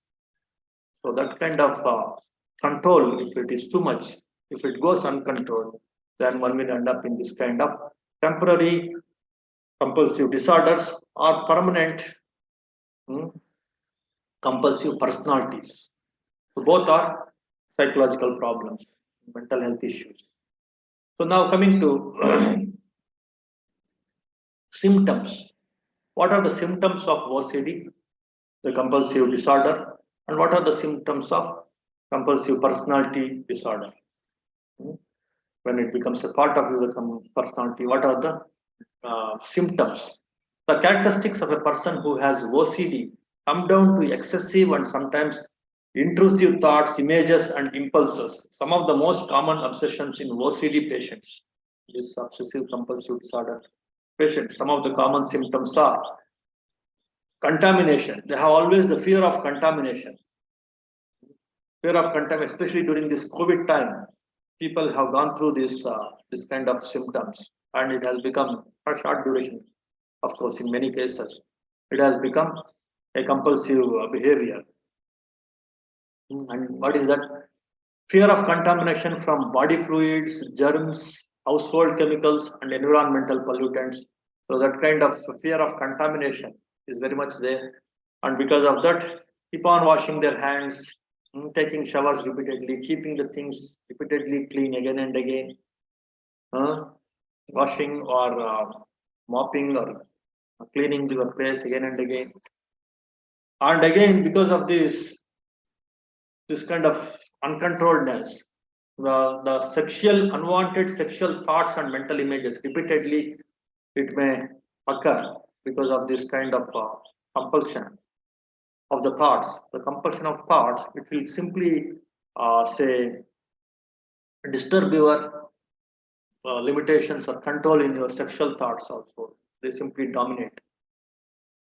So that kind of control, if it is too much, if it goes uncontrolled, then one will end up in this kind of temporary compulsive disorders or permanent compulsive personalities. So both are psychological problems, mental health issues. So now coming to symptoms. What are the symptoms of OCD, the compulsive disorder, and what are the symptoms of compulsive personality disorder? When it becomes a part of the personality, what are the symptoms? The characteristics of a person who has OCD come down to excessive and sometimes intrusive thoughts, images, and impulses. Some of the most common obsessions in OCD patients, this obsessive compulsive disorder patients, some of the common symptoms are contamination. They have always the fear of contamination. Fear of contamination, especially during this COVID time, people have gone through this kind of symptoms, and it has become a short duration. Of course, in many cases, it has become a compulsive behavior. And what is that? Fear of contamination from body fluids, germs, household chemicals, and environmental pollutants. So that kind of fear of contamination is very much there. And because of that, keep on washing their hands, taking showers repeatedly, keeping the things repeatedly clean again and again, washing or mopping or cleaning the place again and again. And again, because of this kind of uncontrolledness, the sexual, unwanted sexual thoughts and mental images repeatedly, it may occur because of this kind of compulsion of the thoughts. The compulsion of thoughts, it will simply say disturb your limitations or control in your sexual thoughts also. They simply dominate.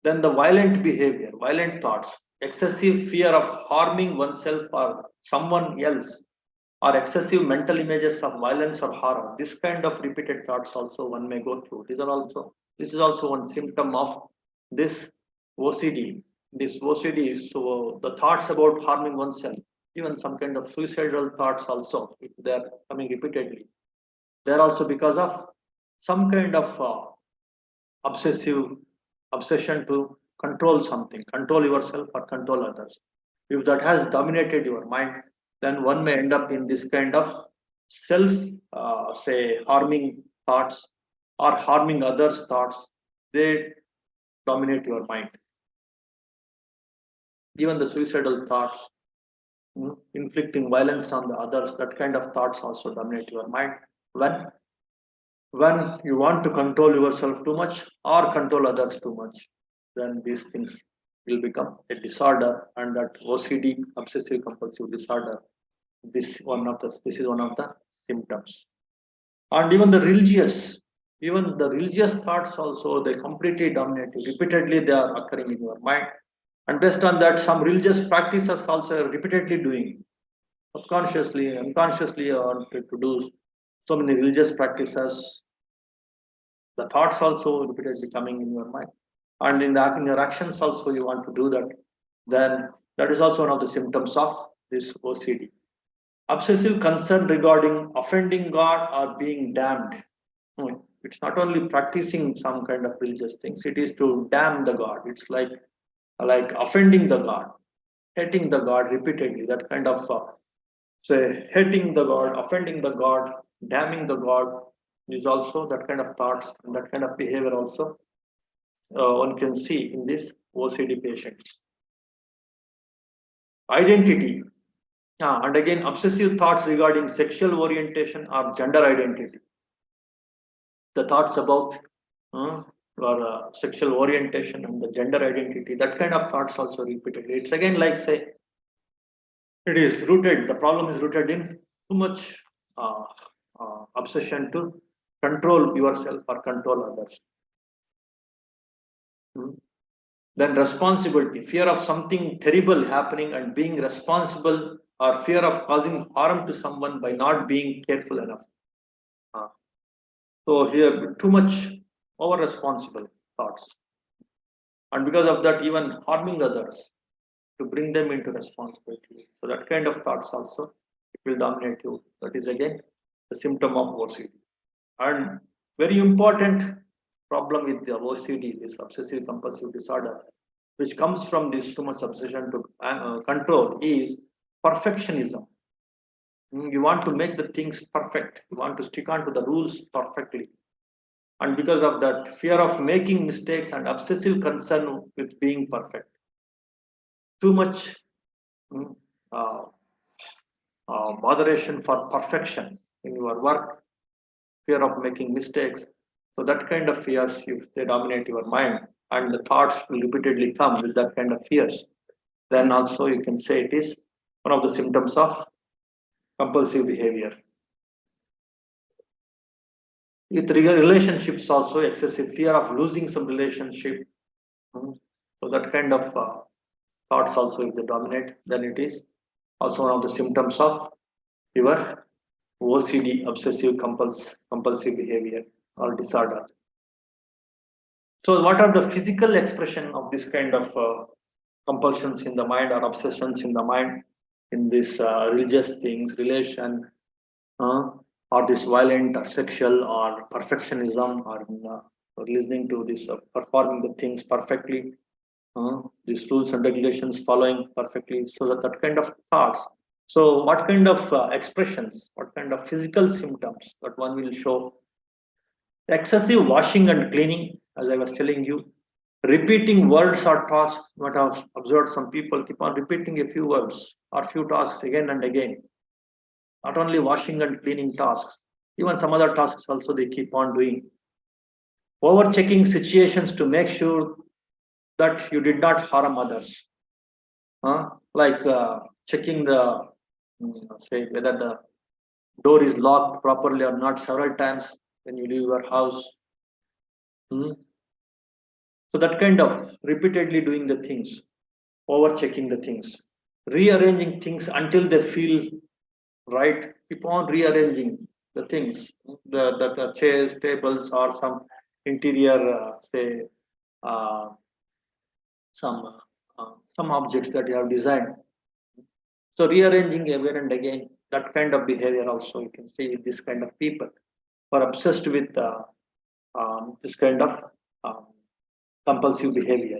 Then the violent behavior, violent thoughts, excessive fear of harming oneself or someone else, or excessive mental images of violence or horror. This kind of repeated thoughts also one may go through. This is also one symptom of this OCD. This OCD is so the thoughts about harming oneself, even some kind of suicidal thoughts also, if they are coming repeatedly. They are also because of some kind of obsessive obsession to control something, control yourself or control others. If that has dominated your mind, then one may end up in this kind of self, say, harming thoughts or harming others' thoughts. They dominate your mind. Even the suicidal thoughts, inflicting violence on the others, that kind of thoughts also dominate your mind. When you want to control yourself too much or control others too much, then these things will become a disorder, and that OCD, obsessive compulsive disorder, this is one of the symptoms. And even the religious thoughts also, they completely dominate you. Repeatedly they are occurring in your mind, and based on that, some religious practices also repeatedly doing, subconsciously, unconsciously, or to do so many religious practices. The thoughts also repeatedly coming in your mind, and in your actions also you want to do that. Then that is also one of the symptoms of this OCD. Obsessive concern regarding offending God or being damned. It's not only practicing some kind of religious things, it is to damn the God. It's like offending the God, hating the God repeatedly. That kind of say hating the God, offending the God, damning the God is also that kind of thoughts and that kind of behavior also one can see in this OCD patients. Identity. And again, obsessive thoughts regarding sexual orientation or gender identity. The thoughts about your sexual orientation and the gender identity, that kind of thoughts also repeatedly. It's again like say, it is rooted, the problem is rooted in too much obsession to control yourself or control others. Then responsibility, fear of something terrible happening and being responsible, or fear of causing harm to someone by not being careful enough. So here too much over responsible thoughts, and because of that even harming others to bring them into responsibility. So that kind of thoughts also, it will dominate you. That is again the symptom of OCD. And very important problem with the OCD, this obsessive compulsive disorder, which comes from this too much obsession to control, is perfectionism. You want to make the things perfect. You want to stick on to the rules perfectly. And because of that fear of making mistakes and obsessive concern with being perfect, too much botheration for perfection in your work, fear of making mistakes. So that kind of fears, if they dominate your mind, and the thoughts will repeatedly come with that kind of fears, then also you can say it is one of the symptoms of compulsive behavior. With relationships also, excessive fear of losing some relationship. So that kind of thoughts also, if they dominate, then it is also one of the symptoms of your OCD, obsessive compulsive behavior or disorder. So what are the physical expression of this kind of compulsions in the mind or obsessions in the mind in this religious things, relation, or this violent or sexual or perfectionism, or listening to this, performing the things perfectly, these rules and regulations following perfectly. So that kind of thoughts. So what kind of expressions, what kind of physical symptoms that one will show? Excessive washing and cleaning, as I was telling you, Repeating words or tasks. What I've observed, some people keep on repeating a few words or few tasks again and again. Not only washing and cleaning tasks, even some other tasks also they keep on doing. Over checking situations to make sure that you did not harm others. Like checking the, say, whether the door is locked properly or not several times when you leave your house. Hmm. So that kind of repeatedly doing the things, over checking the things, rearranging things until they feel right. Keep on rearranging the things, the chairs, tables, or some interior, say, uh, some objects that you have designed. So rearranging again and again, that kind of behavior also you can see with this kind of people who are obsessed with this kind of um, compulsive behavior.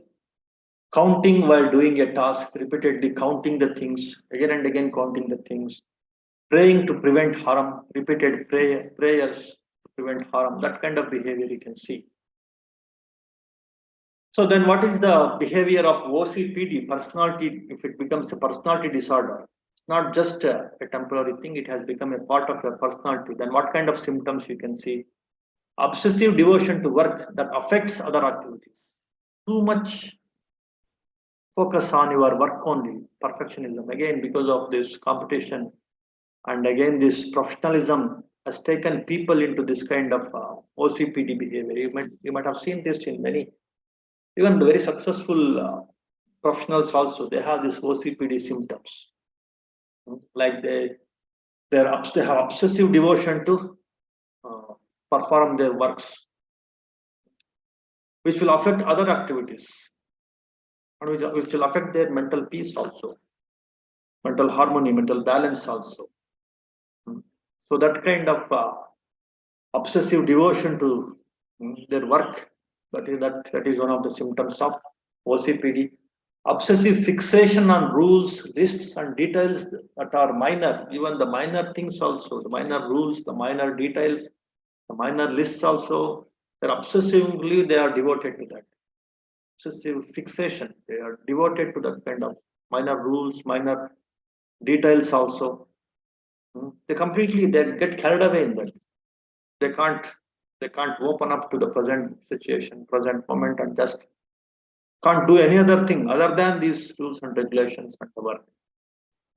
Counting while doing a task, repeatedly counting the things, again and again counting the things, praying to prevent harm, repeated prayers to prevent harm, that kind of behavior you can see. So then what is the behavior of OCPD, personality, if it becomes a personality disorder? It's not just a temporary thing, it has become a part of your personality. Then what kind of symptoms you can see? Obsessive devotion to work that affects other activities. Too much focus on your work only, perfectionism. Again, because of this competition and again this professionalism has taken people into this kind of OCPD behavior. You might have seen this in many, even the very successful professionals also, they have this OCPD symptoms. Like they have obsessive devotion to uh, perform their works, which will affect other activities and which will affect their mental peace also, mental harmony, mental balance also. So that kind of obsessive devotion to their work, that is one of the symptoms of OCPD. Obsessive fixation on rules, lists, and details that are minor, even the minor things also, the minor rules, the minor details, the minor lists also, they're obsessively they are devoted to that. Obsessive fixation, they are devoted to that kind of minor rules, minor details also. They get carried away in that. They can't they can't open up to the present situation, present moment, and just can't do any other thing other than these rules and regulations and the work.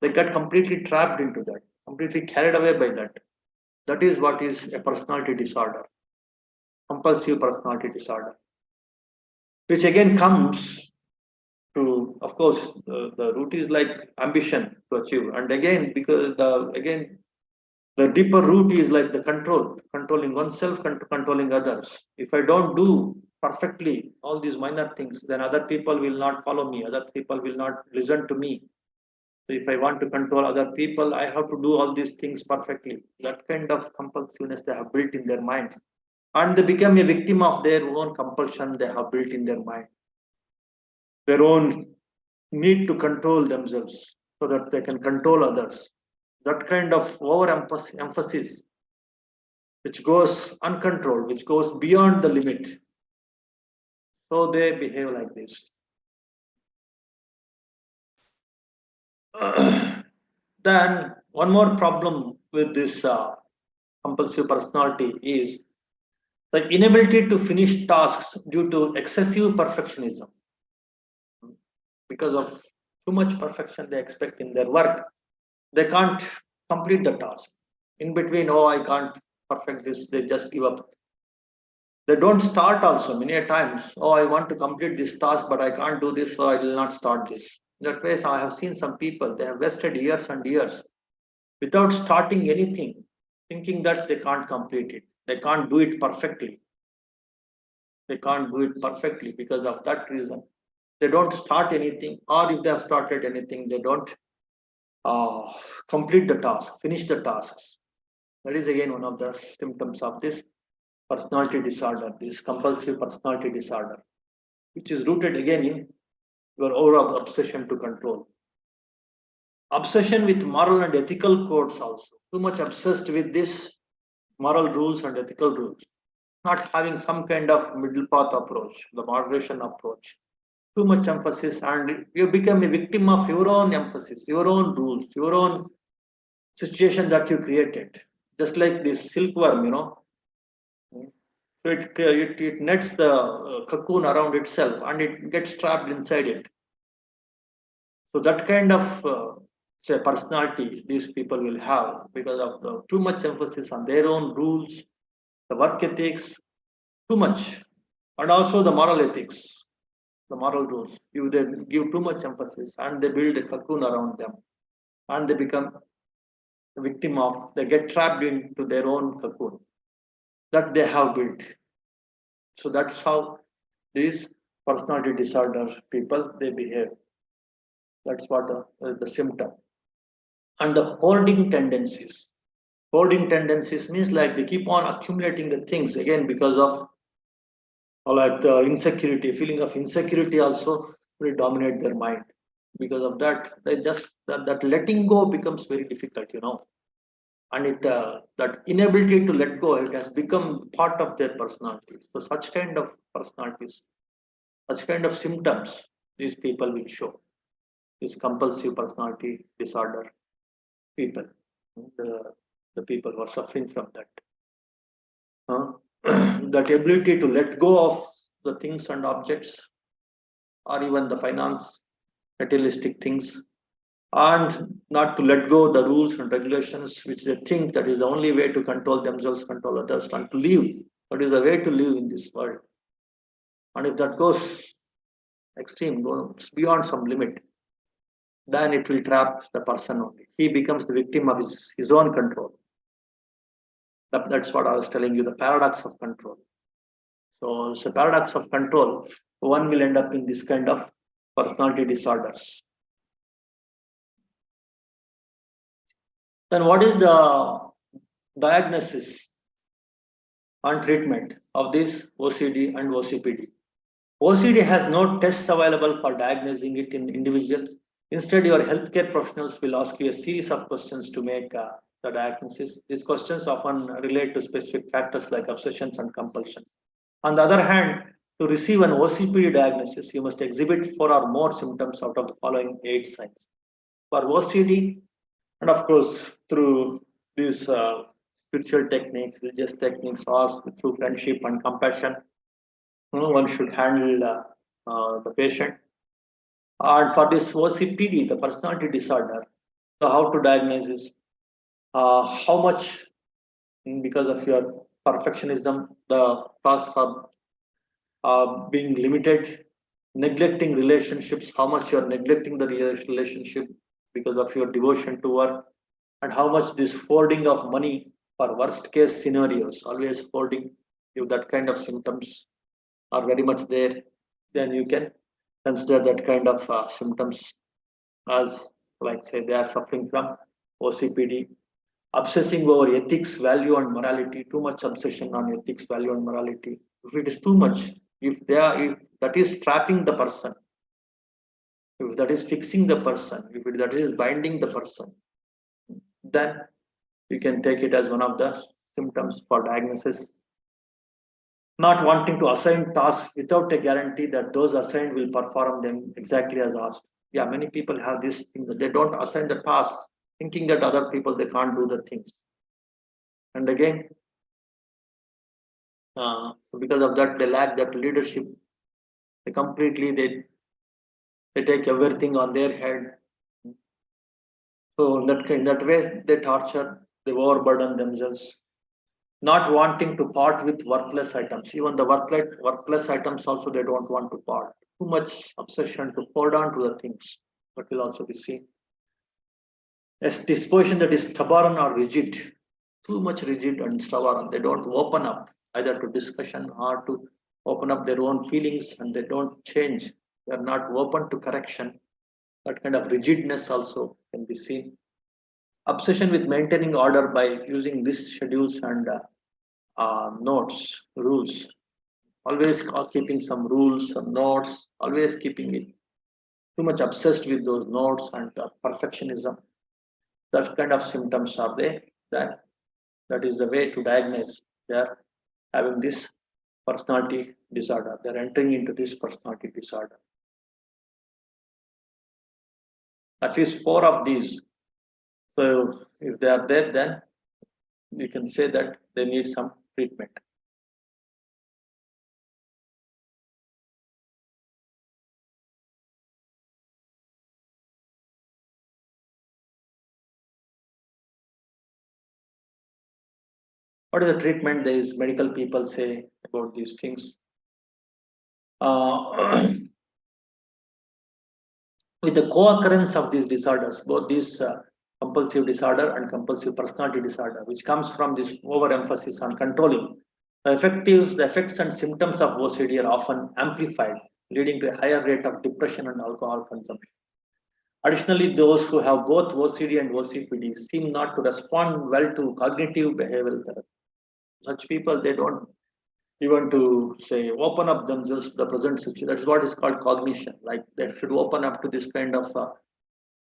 They get completely trapped into that, completely carried away by that. That is what is a personality disorder, compulsive personality disorder, which again comes to, of course, the root is like ambition to achieve, and again because the deeper root is like the controlling oneself, controlling others. If I don't do perfectly all these minor things, then other people will not follow me, other people will not listen to me. So if I want to control other people, I have to do all these things perfectly. That kind of compulsiveness they have built in their minds. And they become a victim of their own compulsion they have built in their mind. Their own need to control themselves so that they can control others. That kind of over emphasis, which goes uncontrolled, which goes beyond the limit. So they behave like this. Then one more problem with this compulsive personality is the inability to finish tasks due to excessive perfectionism. Because of too much perfection they expect in their work, they can't complete the task. In between, oh, I can't perfect this, they just give up. They don't start also many a times. Oh, I want to complete this task, but I can't do this, so I will not start this. In that way, I have seen some people, they have wasted years and years without starting anything, thinking that they can't complete it. They can't do it perfectly. They can't do it perfectly because of that reason. They don't start anything, or if they have started anything, they don't uh, complete the task, finish the tasks. That is again one of the symptoms of this personality disorder, this compulsive personality disorder, which is rooted again in your overall obsession to control. Obsession with moral and ethical codes also. Too much obsessed with this moral rules and ethical rules. not having some kind of middle path approach, the moderation approach. Too much emphasis, and you become a victim of your own emphasis, your own rules, your own situation that you created. Just like this silkworm, so it nets the cocoon around itself and it gets trapped inside it. So that kind of say personality these people will have because of the too much emphasis on their own rules, the work ethics, too much, and also the moral ethics, the moral rules. You they give too much emphasis and they build a cocoon around them, and they become a victim of. They get trapped into their own cocoon that they have built. So that's how these personality disorder people they behave. That's what the symptom. And the hoarding tendencies. Hoarding tendencies means like they keep on accumulating the things again because of like the insecurity, feeling of insecurity also will dominate their mind. Because of that, they just that letting go becomes very difficult, and it that inability to let go, it has become part of their personality. So such kind of personalities, such kind of symptoms, these people will show. This compulsive personality disorder people, the people who are suffering from that. That ability to let go of the things and objects, or even the finance, materialistic things, and not to let go the rules and regulations which they think that is the only way to control themselves, control others, and to live. That is the way to live in this world. And if that goes extreme, goes beyond some limit, then it will trap the person only. He becomes the victim of his own control. That's what I was telling you, the paradox of control. So it's a paradox of control. One will end up in this kind of personality disorders. Then what is the diagnosis and treatment of this OCD and OCPD? OCD has no tests available for diagnosing it in individuals. Instead, your healthcare professionals will ask you a series of questions to make the diagnosis. These questions often relate to specific factors like obsessions and compulsions. On the other hand, to receive an OCPD diagnosis, you must exhibit 4 or more symptoms out of the following 8 signs. For OCD, and of course, through these spiritual techniques, religious techniques, or through friendship and compassion, one should handle the patient. And for this OCPD, the personality disorder, so how to diagnose this? How much, because of your perfectionism, the tasks are being limited, neglecting relationships, how much you're neglecting the relationship because of your devotion to work, and how much this hoarding of money for worst case scenarios, always hoarding, if that kind of symptoms are very much there, then you can consider that kind of symptoms as, like say, they are suffering from OCPD. Obsessing over ethics, value, and morality, too much obsession on ethics, value, and morality. If it is too much, if that is trapping the person, if that is fixing the person, that is binding the person, then you can take it as one of the symptoms for diagnosis. Not wanting to assign tasks without a guarantee that those assigned will perform them exactly as asked. Yeah, many people have this thing that they don't assign the tasks, thinking that other people they can't do the things. And again, because of that, they lack that leadership. They completely they take everything on their head. So in that way, they torture, they overburden themselves. Not wanting to part with worthless items. Even the worthless items also they don't want to part. Too much obsession to hold on to the things. That will also be seen. A disposition that is stubborn or rigid. Too much rigid and stubborn. They don't open up either to discussion or to open up their own feelings, and they don't change. They are not open to correction. That kind of rigidness also can be seen. Obsession with maintaining order by using list schedules and notes, rules. Always keeping some rules, some notes, always keeping it. Too much obsessed with those notes and perfectionism. That kind of symptoms are there. That is the way to diagnose. They are having this personality disorder. They're entering into this personality disorder. At least 4 of these. So if they are there, then you can say that they need some treatment. What is the treatment? These medical people say about these things. With the co-occurrence of these disorders, both this compulsive disorder and compulsive personality disorder, which comes from this overemphasis on controlling, the effects and symptoms of OCD are often amplified, leading to a higher rate of depression and alcohol consumption. Additionally, those who have both OCD and OCPD seem not to respond well to cognitive behavioral therapy. Such people, they don't even to say open up themselves to the present situation. That's what is called cognition. Like they should open up to this kind of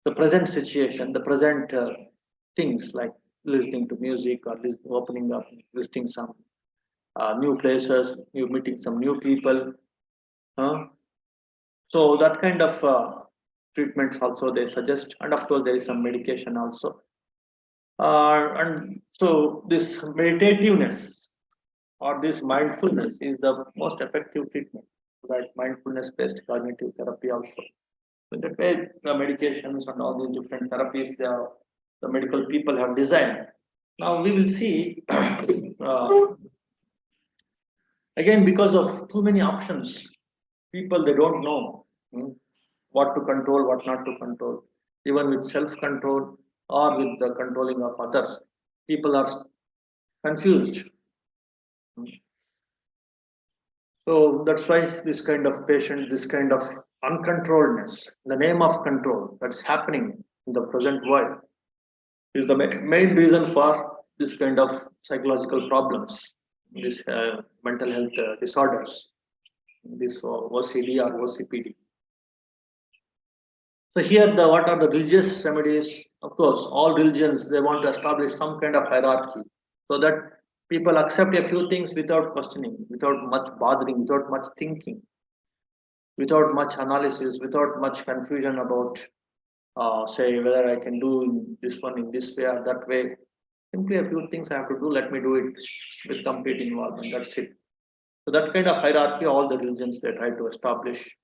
the present situation, the present things like listening to music or opening up, visiting some new places, you meeting some new people. So that kind of treatments also they suggest, and of course there is some medication also. And so this meditativeness or this mindfulness is the most effective treatment. Right, mindfulness-based cognitive therapy also. In that way, the medications and all the different therapies the medical people have designed. Now we will see again because of too many options, people they don't know what to control, what not to control. Even with self-control or with the controlling of others, people are confused. So that's why this kind of patient, this kind of uncontrolledness, the name of control that's happening in the present world is the main reason for this kind of psychological problems, this mental health disorders, this OCD or OCPD. So here, what are the religious remedies? Of course, all religions they want to establish some kind of hierarchy so that people accept a few things without questioning, without much bothering, without much thinking, without much analysis, without much confusion about, say, whether I can do this one in this way or that way. Simply a few things I have to do, let me do it with complete involvement. That's it. So that kind of hierarchy, all the religions they try to establish,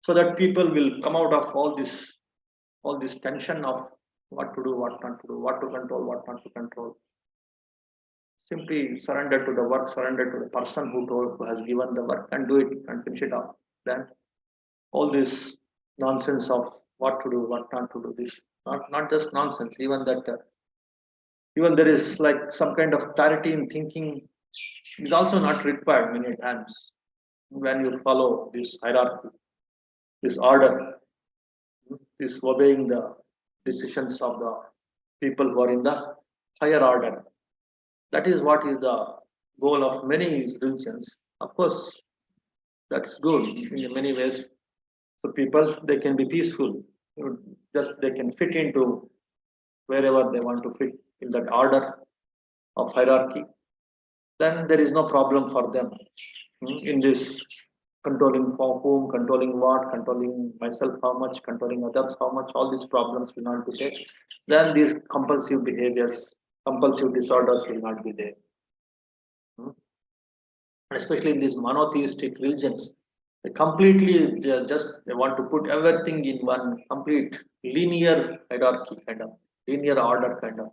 so that people will come out of all this tension of what to do, what not to do, what to control, what not to control. Simply surrender to the work, surrender to the person who has given the work and do it and finish it off. Then all this nonsense of what to do, what not to do, this not just nonsense, even that even there is like some kind of clarity in thinking is also not required many times when you follow this hierarchy, this order, this obeying the decisions of the people who are in the higher order. That is what is the goal of many religions. Of course, that's good in many ways. So people they can be peaceful. Just they can fit into wherever they want to fit in that order of hierarchy. Then there is no problem for them in this controlling for whom, controlling what, controlling myself how much, controlling others how much. All these problems will not be there. Then these compulsive behaviors, compulsive disorders will not be there. Especially in these monotheistic religions, they completely they want to put everything in one complete linear hierarchy kind of linear order kind of.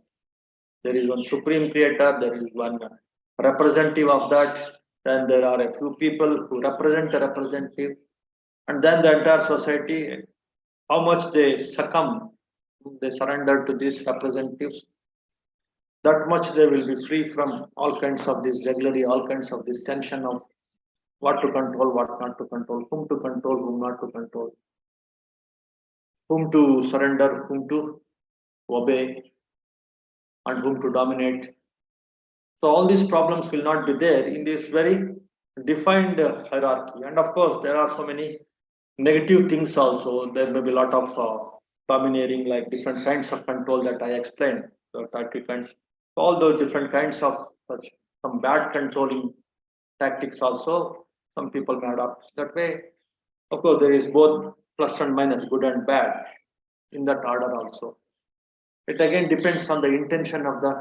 There is one supreme creator, there is one representative of that, then there are a few people who represent the representative, and then the entire society, how much they succumb, they surrender to these representatives, that much they will be free from all kinds of this jugglery, all kinds of this tension of what to control, what not to control, whom to control, whom not to control, whom to surrender, whom to obey, and whom to dominate. So all these problems will not be there in this very defined hierarchy. And of course, there are so many negative things also. There may be a lot of domineering, like different kinds of control that I explained. The 30 kinds, all those different kinds of such some bad controlling tactics also some people may adopt that way. Of course, there is both plus and minus, good and bad, in that order also. It again depends on the intention of the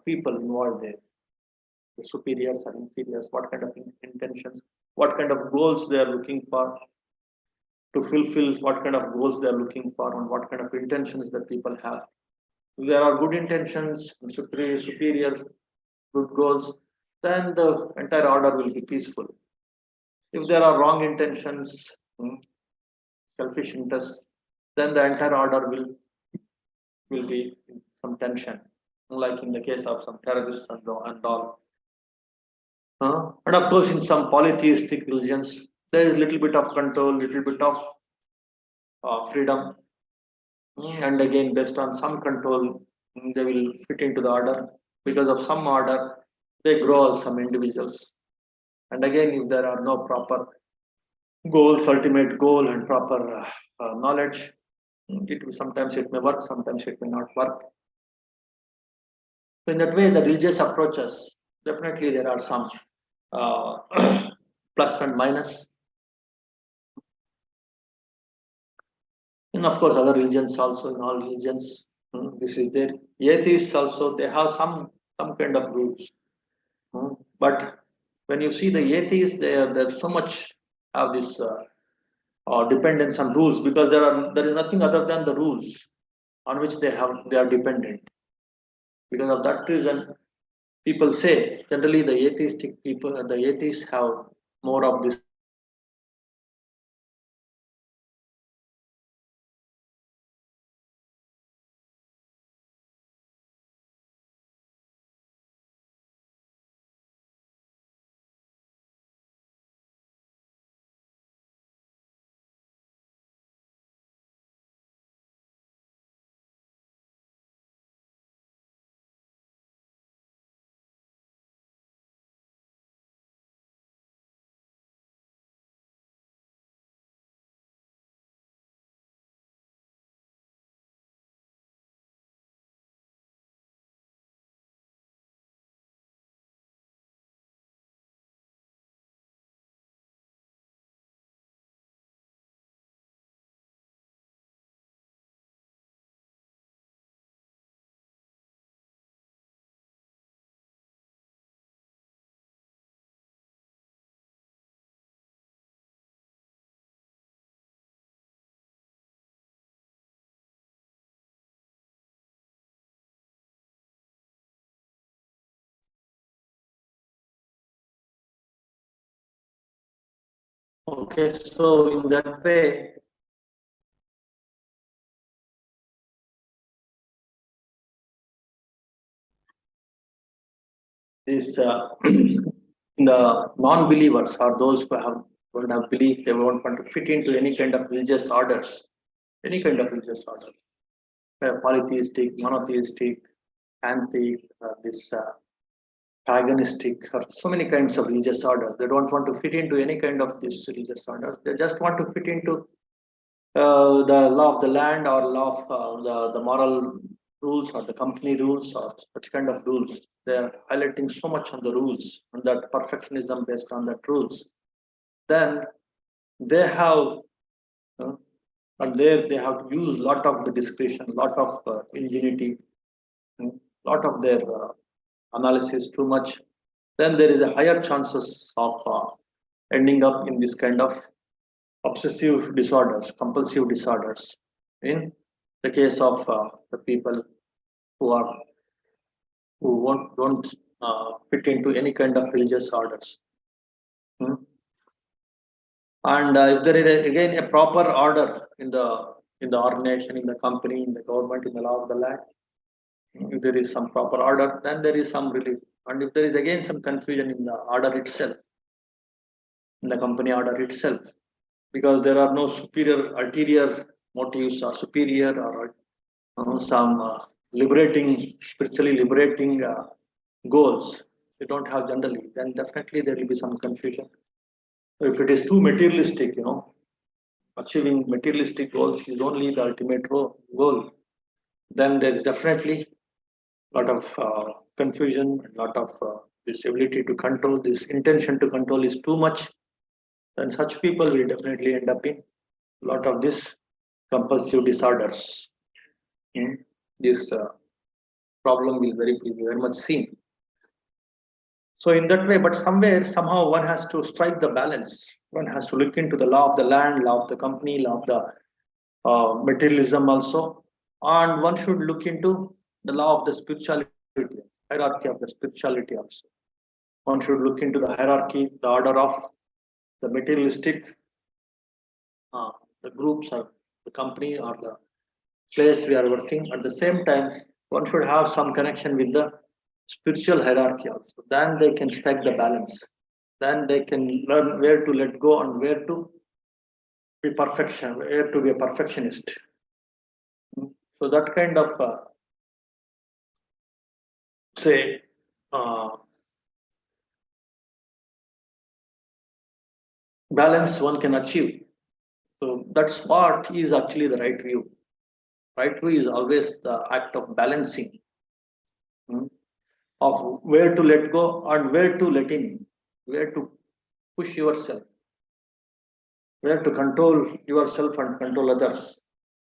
people involved there, the superiors and inferiors, what kind of intentions, what kind of goals they are looking for to fulfill, what kind of goals they are looking for, and what kind of intentions that people have. If there are good intentions, superior good goals, then the entire order will be peaceful. If there are wrong intentions, selfish interests, then the entire order will be in some tension, like in the case of some terrorists and all. And of course, in some polytheistic religions, there is little bit of control, little bit of freedom, and again, based on some control, they will fit into the order. Because of some order, they grow as some individuals. And again, if there are no proper goals, ultimate goal, and proper knowledge, sometimes it may work, sometimes it may not work. So in that way, the religious approaches, definitely there are some plus and minus. And of course, other religions also, in all religions, this is there. Atheists also, they have some kind of rules. But when you see the atheists, they're so much have this dependence on rules, because there is nothing other than the rules on which they are dependent. Because of that reason, people say generally the atheistic people, the atheists have more of this. Okay, so in that way, this the non-believers or those who don't have belief, they won't want to fit into any kind of religious orders, any kind of religious order, polytheistic, monotheistic, pantheistic, this paganistic, or so many kinds of religious orders. They don't want to fit into any kind of this religious order. They just want to fit into the law of the land, or law of the moral rules, or the company rules, or such kind of rules. They are highlighting so much on the rules, and that perfectionism based on that rules. Then they have, and there they have to use lot of the discretion, lot of ingenuity, lot of their analysis too much. Then there is a higher chances of ending up in this kind of obsessive disorders, compulsive disorders. In the case of the people who don't fit into any kind of religious orders. And if there is again a proper order in the organization, in the company, in the government, in the law of the land, if there is some proper order, then there is some relief. And if there is again some confusion in the order itself, in the company order itself, because there are no superior ulterior motives or superior or some spiritually liberating goals, they don't have generally, then definitely there will be some confusion. So if it is too materialistic, achieving materialistic goals is only the ultimate goal, then there is definitely a lot of confusion, a lot of this ability to control, this intention to control is too much, then such people will definitely end up in a lot of this compulsive disorders. This problem will be very much seen. So in that way, but somehow one has to strike the balance. One has to look into the law of the land, law of the company, law of the materialism also, and one should look into the law of the spirituality, hierarchy of the spirituality also. One should look into the hierarchy, the order of the materialistic, the groups or the company or the place we are working. At the same time, one should have some connection with the spiritual hierarchy also. Then they can strike the balance. Then they can learn where to let go and where to be perfection, where to be a perfectionist. So that kind of say balance one can achieve. So that's what is actually the right view. Right view is always the act of balancing, of where to let go and where to let in, where to push yourself, where to control yourself and control others,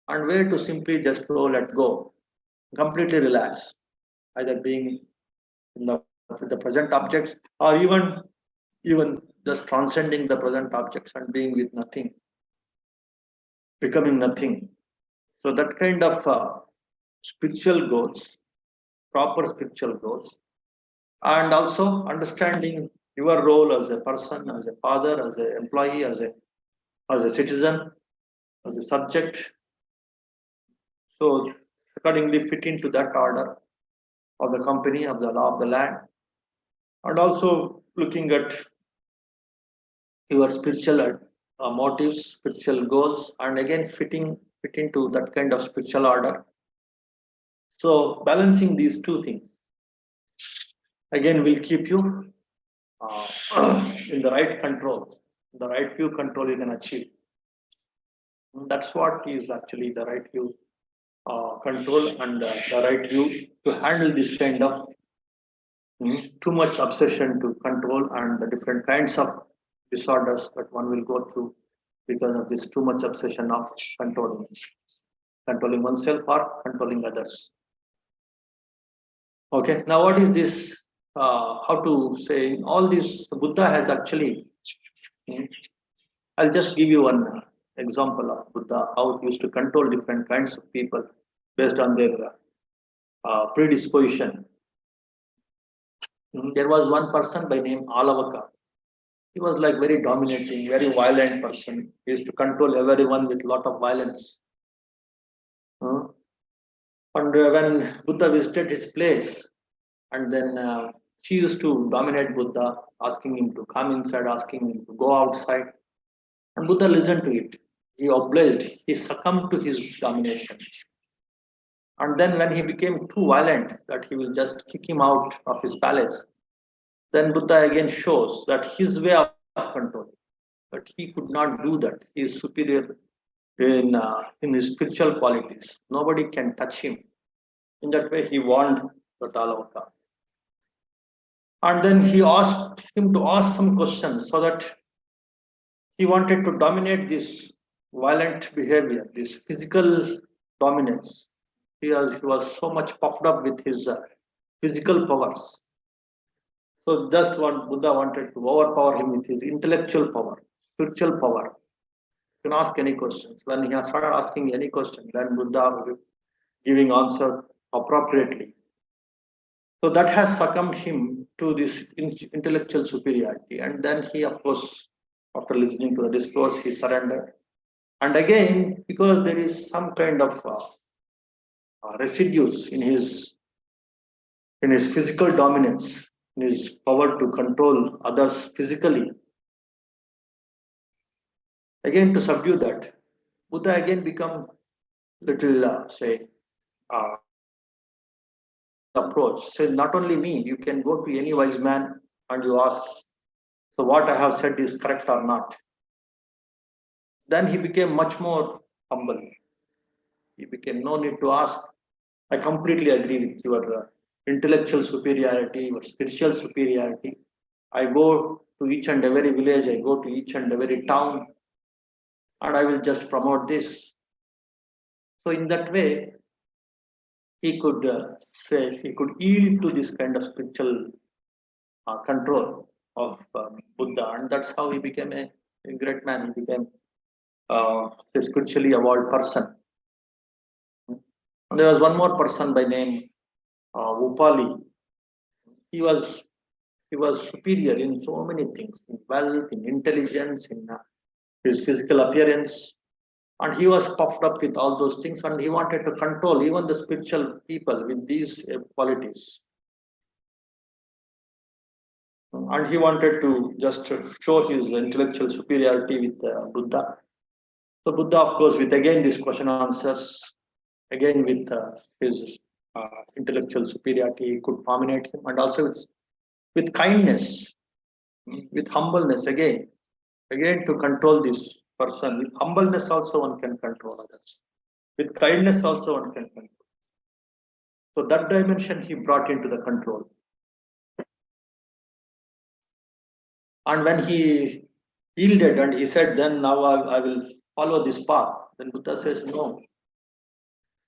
and where to simply just go, let go, completely relax, either being in the with the present objects or even just transcending the present objects and being with nothing, becoming nothing. So that kind of spiritual goals, proper spiritual goals, and also understanding your role as a person, as a father, as an employee, as a citizen, as a subject. So accordingly fit into that order of the company, of the law of the land, and also looking at your spiritual motives, spiritual goals, and again fit into that kind of spiritual order. So balancing these two things again will keep you in the right control, the right view control you can achieve. That's what is actually the right view control and the right view to handle this kind of too much obsession to control and the different kinds of disorders that one will go through because of this too much obsession of controlling oneself or controlling others. Okay, now what is this? How to say all this? Buddha has actually. I'll just give you one example of Buddha, how he used to control different kinds of people based on their predisposition. There was one person by name Alavaka. He was like very dominating, very violent person. He used to control everyone with lot of violence. And when Buddha visited his place, and then she used to dominate Buddha, asking him to come inside, asking him to go outside. And Buddha listened to it. He obliged, he succumbed to his domination. And then when he became too violent that he will just kick him out of his palace, then Buddha again shows that his way of control, but he could not do that. He is superior in his spiritual qualities. Nobody can touch him. In that way, he warned the Talavaka. And then he asked him to ask some questions so that he wanted to dominate this violent behavior, this physical dominance. He was so much puffed up with his physical powers. So just what Buddha wanted to overpower him with his intellectual power, spiritual power. You can ask any questions. When he has started asking any question, then Buddha will be giving answer appropriately. So that has succumbed him to this intellectual superiority. And then he, of course, after listening to the discourse, he surrendered. And again, because there is some kind of residues in his physical dominance, in his power to control others physically. Again, to subdue that, Buddha again become little approach. Say not only me, you can go to any wise man and you ask, so what I have said is correct or not. Then he became much more humble. He became no need to ask. I completely agree with your intellectual superiority or spiritual superiority. I go to each and every village, I go to each and every town, and I will just promote this. So in that way, he could say he could yield to this kind of spiritual control of Buddha, and that's how he became a great man. He became a spiritually evolved person. And there was one more person by name Upali. He was he was superior in so many things, in wealth, in intelligence, in his physical appearance, and he was puffed up with all those things, and he wanted to control even the spiritual people with these qualities. And he wanted to just show his intellectual superiority with Buddha. So Buddha, of course, with again this question answers, again with his intellectual superiority, he could dominate him, and also with kindness, with humbleness, again to control this person. With humbleness also one can control others. With kindness also one can control. So that dimension he brought into the control. And when he yielded and he said, then now I will follow this path. Then Buddha says, no,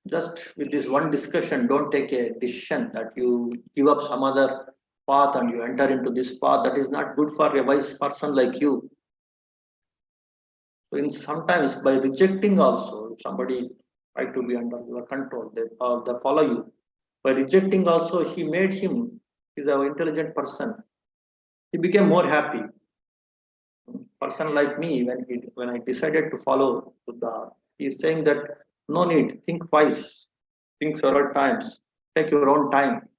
just with this one discussion, don't take a decision that you give up some other path and you enter into this path. That is not good for a wise person like you. So in sometimes by rejecting also, if somebody try to be under your control, they follow you. By rejecting also, he made him, he's an intelligent person. He became more happy. Person like me, when I decided to follow Buddha, he's saying that no need, think twice, think several times, take your own time,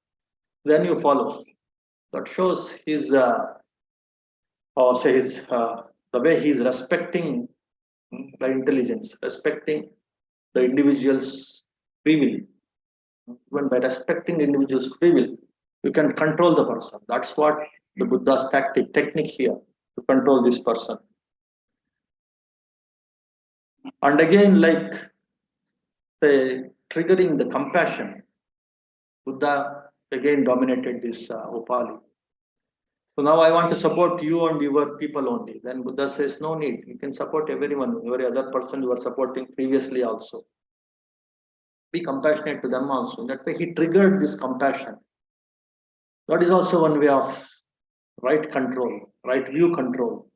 then you follow. That shows his, the way he's respecting the intelligence, respecting the individual's free will. When by respecting the individual's free will, you can control the person. That's what the Buddha's technique here, to control this person. And again, like say, triggering the compassion, Buddha again dominated this Upali. So now I want to support you and your people only. Then Buddha says, no need. You can support everyone, every other person you were supporting previously also. Be compassionate to them also. In that way, he triggered this compassion. That is also one way of right control, right view control.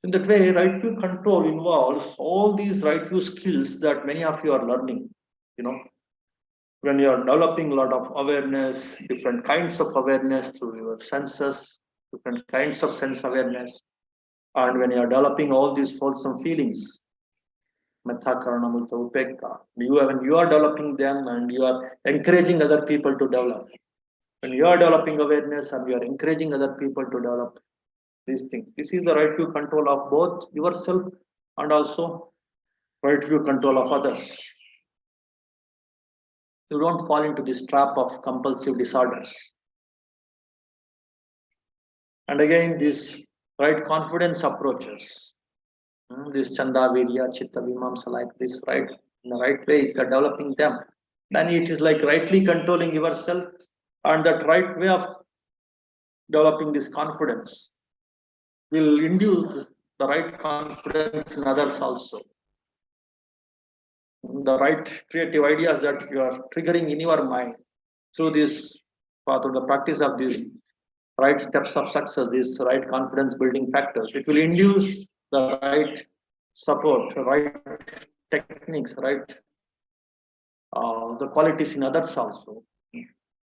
In that way, right view control involves all these right view skills that many of you are learning. You know, when you are developing a lot of awareness, different kinds of awareness through your senses, different kinds of sense awareness, and when you are developing all these wholesome feelings, Metha, Karuna, Mudita, Upekka, when you are developing them and you are encouraging other people to develop, when you are developing awareness and you are encouraging other people to develop these things, this is the right view control of both yourself and also right view control of others. You don't fall into this trap of compulsive disorders. And again, these right confidence approaches, this Chanda, Virya, Chitta, Vimamsa, like this, right? In the right way, if you are developing them, then it is like rightly controlling yourself, and that right way of developing this confidence will induce the right confidence in others also. The right creative ideas that you are triggering in your mind through this, through the practice of these right steps of success, these right confidence building factors, it will induce the right support, right techniques, right the qualities in others also.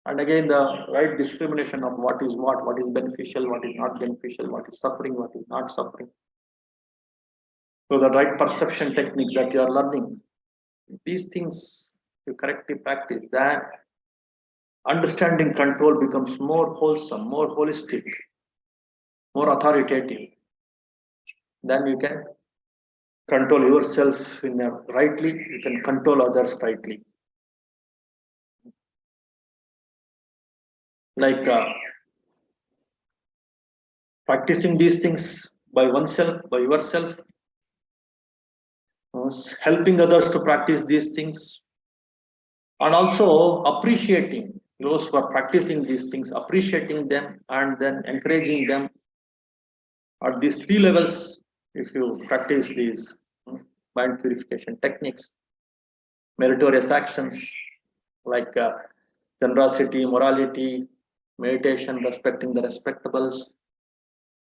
And again, the right discrimination of what is beneficial, what is not beneficial, what is suffering, what is not suffering. So the right perception technique that you are learning, these things you correctly practice, that understanding control becomes more wholesome, more holistic, more authoritative. Then you can control yourself in a rightly, you can control others rightly. Like practicing these things by oneself, by yourself, helping others to practice these things, And also appreciating those who are practicing these things, appreciating them and then encouraging them. At these three levels, if you practice these mind purification techniques, meritorious actions like generosity, morality, meditation, respecting the respectables,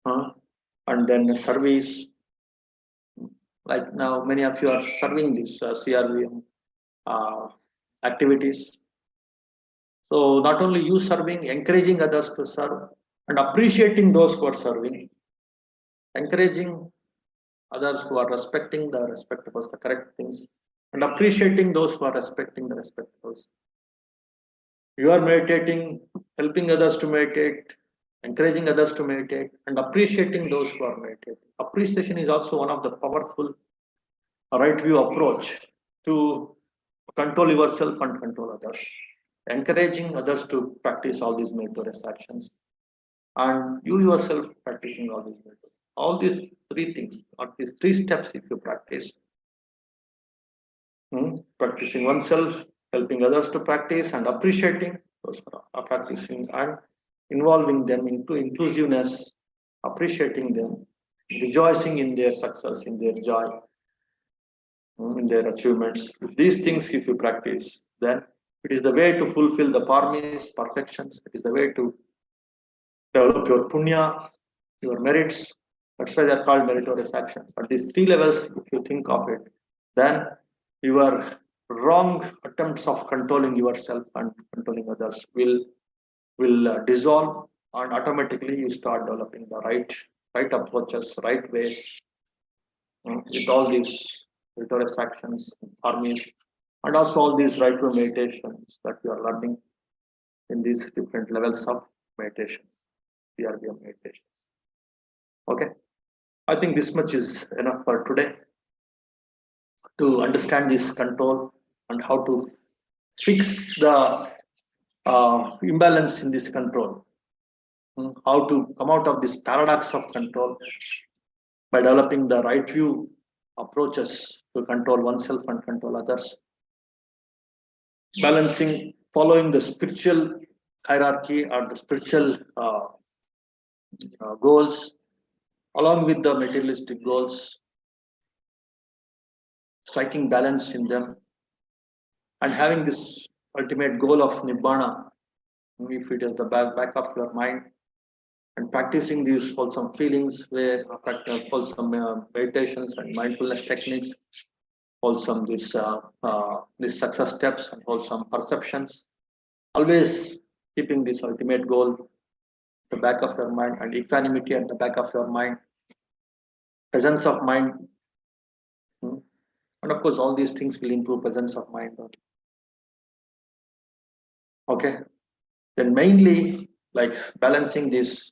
and then service. Like now, many of you are serving this CRVM activities. So not only you serving, encouraging others to serve, and appreciating those who are serving, encouraging others who are respecting the respectables, the correct things, and appreciating those who are respecting the respectables. You are meditating, helping others to meditate, encouraging others to meditate, and appreciating those who are meditating. Appreciation is also one of the powerful right view approach to control yourself and control others. Encouraging others to practice all these meritorious actions, and you yourself practicing all these meritorious. All these three things, or these three steps, if you practice, practicing oneself, helping others to practice, and appreciating those who are practicing, and involving them into inclusiveness, appreciating them, rejoicing in their success, in their joy, in their achievements. These things, if you practice, then it is the way to fulfill the paramis, perfections. It is the way to develop your punya, your merits. That's why they're called meritorious actions. At these three levels, if you think of it, then your wrong attempts of controlling yourself and controlling others will dissolve, and automatically you start developing the right approaches, right ways, with all these meritorious actions, armies, and also all these right to meditations that you are learning in these different levels of meditations, CRVM meditations. Okay, I think this much is enough for today to understand this control and how to fix the imbalance in this control, how to come out of this paradox of control by developing the right view approaches to control oneself and control others, balancing, following the spiritual hierarchy or the spiritual goals along with the materialistic goals, striking balance in them, and having this ultimate goal of nibbana, if it is the back of your mind, and practicing these wholesome feelings, where wholesome meditations and mindfulness techniques, wholesome these success steps and wholesome perceptions, always keeping this ultimate goal at the back of your mind, and equanimity at the back of your mind, presence of mind, and of course all these things will improve presence of mind. Okay, then mainly like balancing this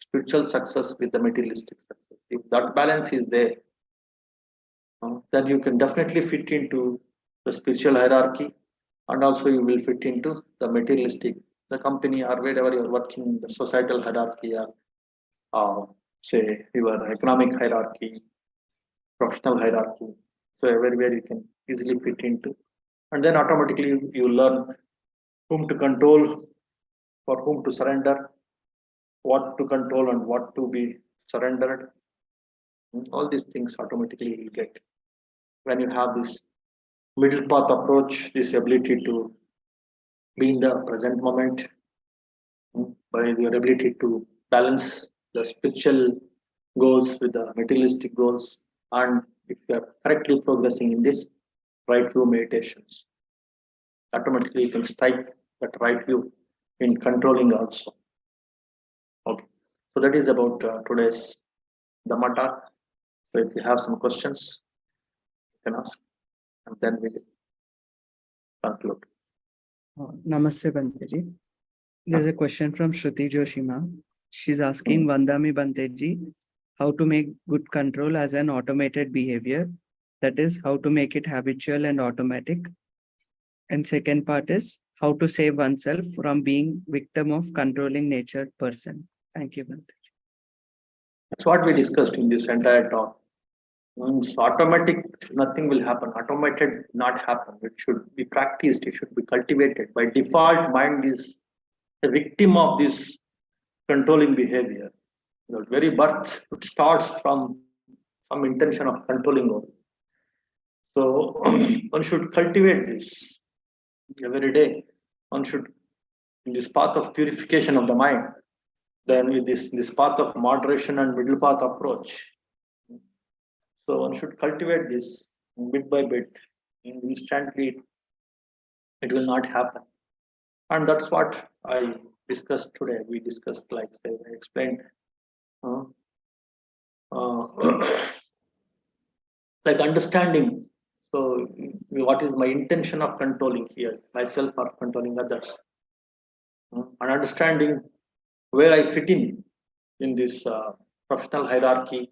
spiritual success with the materialistic success. If that balance is there, then you can definitely fit into the spiritual hierarchy, and also you will fit into the materialistic, the company or wherever you're working, the societal hierarchy, or say your economic hierarchy, professional hierarchy. So everywhere you can easily fit into, and then automatically you learn whom to control, for whom to surrender, what to control and what to be surrendered. All these things automatically you get when you have this middle path approach, this ability to be in the present moment, by your ability to balance the spiritual goals with the materialistic goals, and if you are correctly progressing in this right view meditations, automatically you can strike that right view in controlling also. Okay, so that is about today's Dhamma talk. So if you have some questions, you can ask, and then we will conclude. Namaste, Banteji. There's a question from Shruti Joshima. She's asking Vandami Banteji, how to make good control as an automated behavior. That is, how to make it habitual and automatic. And second part is how to save oneself from being victim of controlling nature person. Thank you, Banteji. That's what we discussed in this entire talk. Means automatic, nothing will happen. Automated not happen. It should be practiced. It should be cultivated. By default, mind is the victim of this controlling behavior. The very birth, it starts from some intention of controlling all. So one should cultivate this every day. One should, in this path of purification of the mind, then with this path of moderation and middle path approach. So one should cultivate this bit by bit. And instantly, it will not happen. And that's what I discussed today. We discussed, like say, I explained, uh, like understanding. So, what is my intention of controlling here, myself or controlling others, and understanding where I fit in this professional hierarchy,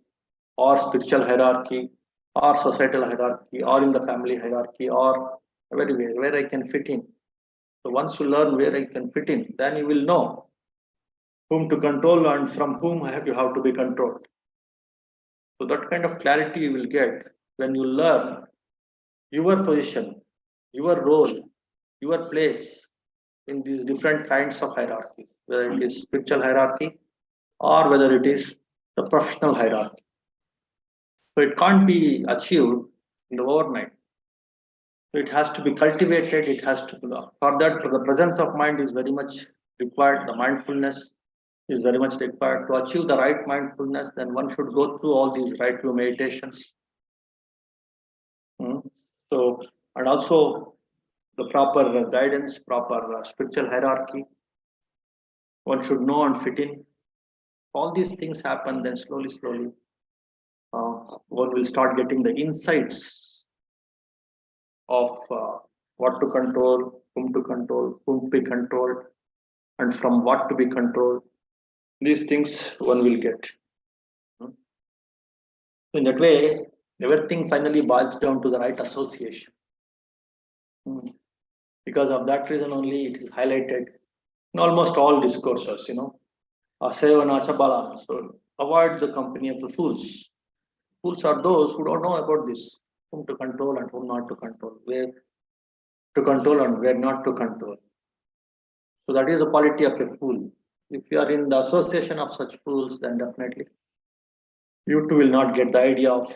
or spiritual hierarchy, or societal hierarchy, or in the family hierarchy, or everywhere where I can fit in. So once you learn where I can fit in, then you will know whom to control and from whom you have to be controlled. So that kind of clarity you will get when you learn your position, your role, your place in these different kinds of hierarchy, whether it is spiritual hierarchy or whether it is the professional hierarchy. So it can't be achieved in the overnight. So it has to be cultivated. It has to be, for that, for the presence of mind is very much required. The mindfulness is very much required to achieve the right mindfulness. Then one should go through all these right view meditations. So, and also the proper guidance, proper spiritual hierarchy. One should know and fit in. All these things happen. Then slowly, one will start getting the insights of what to control, whom to be controlled, and from what to be controlled. These things one will get. In that way, everything finally boils down to the right association. Because of that reason only it is highlighted in almost all discourses, Aseva and Achabala. So avoid the company of the fools. Fools are those who don't know about this, whom to control and whom not to control, where to control and where not to control. So that is the quality of a fool. If you are in the association of such fools, then definitely you too will not get the idea of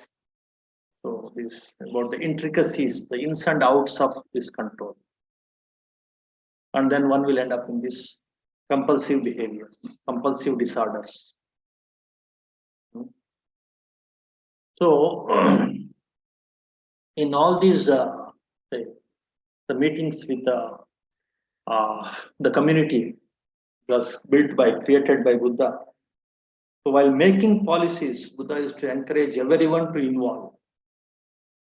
this about the intricacies, the ins and outs of this control. And then one will end up in this compulsive behaviors, compulsive disorders. So, in all these the meetings with the community was created by Buddha. So while making policies, Buddha is to encourage everyone to involve.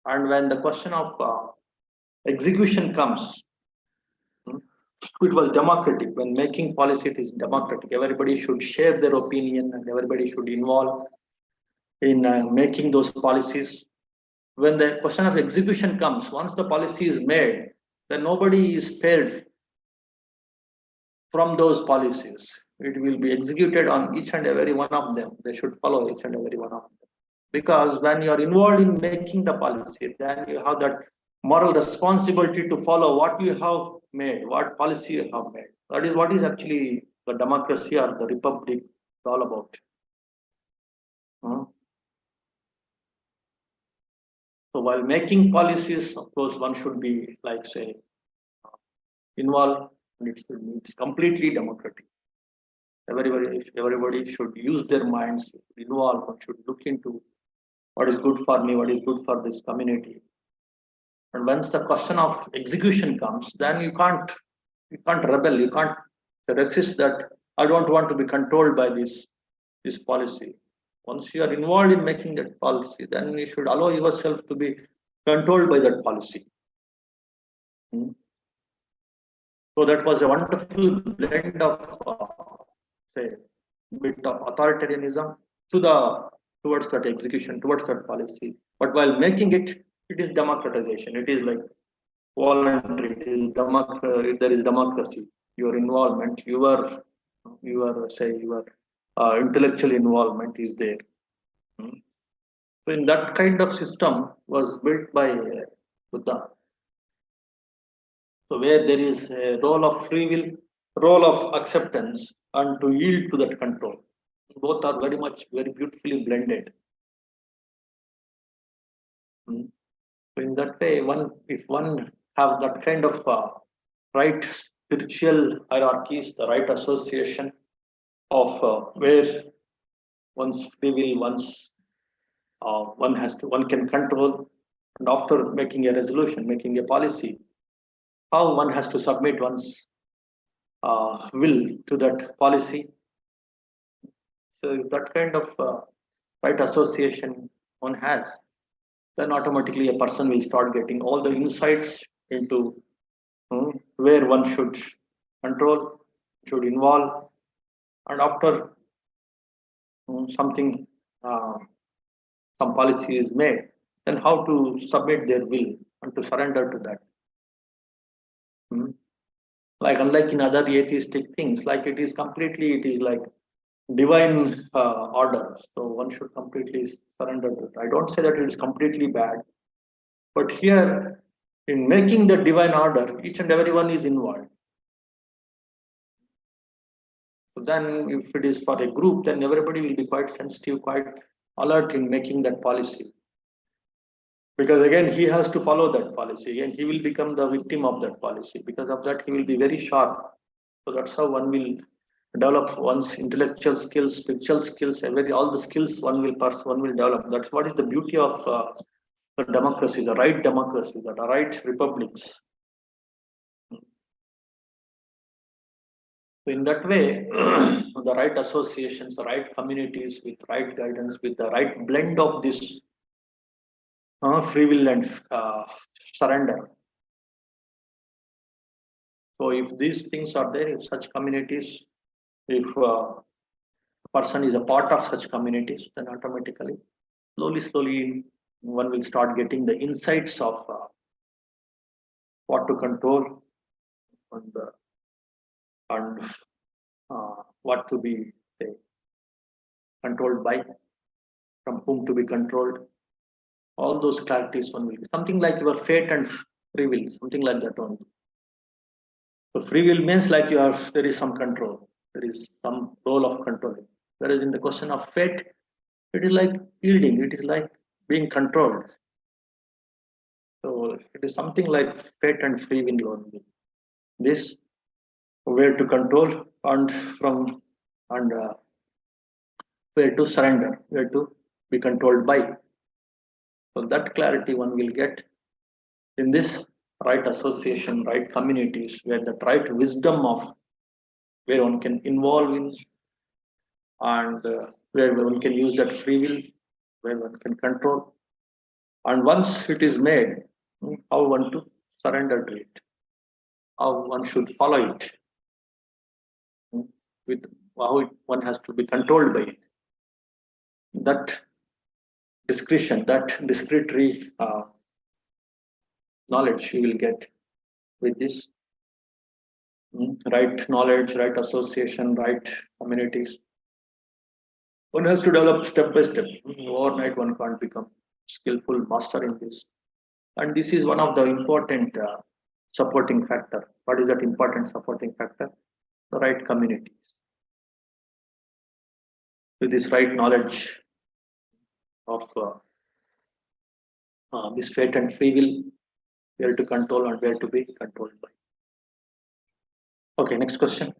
And when the question of execution comes, it was democratic. When making policy, it is democratic. Everybody should share their opinion and everybody should involve in making those policies. When the question of execution comes, once the policy is made, then nobody is spared from those policies. It will be executed on each and every one of them. They should follow each and every one of them. Because when you are involved in making the policy, then you have that moral responsibility to follow what you have made, what policy you have made. That is what is actually the democracy or the republic all about. So while making policies, of course, one should be like say involved, and it's completely democratic. Everybody should use their minds, involve, one should look into what is good for me, what is good for this community. And once the question of execution comes, then you can't rebel, you can't resist that. I don't want to be controlled by this policy. Once you are involved in making that policy, then you should allow yourself to be controlled by that policy. So that was a wonderful blend of say bit of authoritarianism towards that execution, towards that policy. But while making it, it is democratization. It is like voluntary. It is there is democracy. Your involvement, your intellectual involvement is there. So in that kind of system was built by Buddha. So where there is a role of free will, role of acceptance, and to yield to that control. Both are very beautifully blended. Mm. So in that way, if one have that kind of right spiritual hierarchies, the right association of where one's free will, one can control, and after making a resolution, making a policy, how one has to submit one's will to that policy. So if that kind of right association one has, then automatically a person will start getting all the insights into where one should control, should involve, and after something, uh, some policy is made, then how to submit their will and to surrender to that. Mm. Like unlike in other atheistic things, like it is like divine order. So one should completely surrender to it. I don't say that it is completely bad, but here in making the divine order, each and everyone is involved. So then if it is for a group, then everybody will be quite sensitive, quite alert in making that policy. Because again, he has to follow that policy. Again, he will become the victim of that policy. Because of that, he will be very sharp. So that's how one will develop one's intellectual skills, spiritual skills, all the skills one will develop. That's what is the beauty of the democracies, the right democracies, the right republics. So in that way, the right associations, the right communities with right guidance, with the right blend of this free will and surrender. So if these things are there, if such communities, if a person is a part of such communities, then automatically, slowly, one will start getting the insights of what to control and, and what to be say, controlled by, from whom to be controlled. All those clarities one will be something like your fate and free will, something like that only. So free will means like there is some control, there is some role of controlling. Whereas in the question of fate, it is like yielding, it is like being controlled. So it is something like fate and free will only. This where to control and where to surrender, where to be controlled by. So that clarity one will get in this right association, right communities, where that right wisdom of where one can involve in and where one can use that free will, where one can control. And once it is made, how one to surrender to it, how one should follow it, with one has to be controlled by it. That discretion, that discretionary knowledge you will get with this right knowledge, right association, right communities. One has to develop step by step. Overnight, one can't become skillful master in this. And this is one of the important supporting factor. What is that important supporting factor? The right communities. With this right knowledge of this fate and free will, where to control and where to be controlled by. Okay, next question.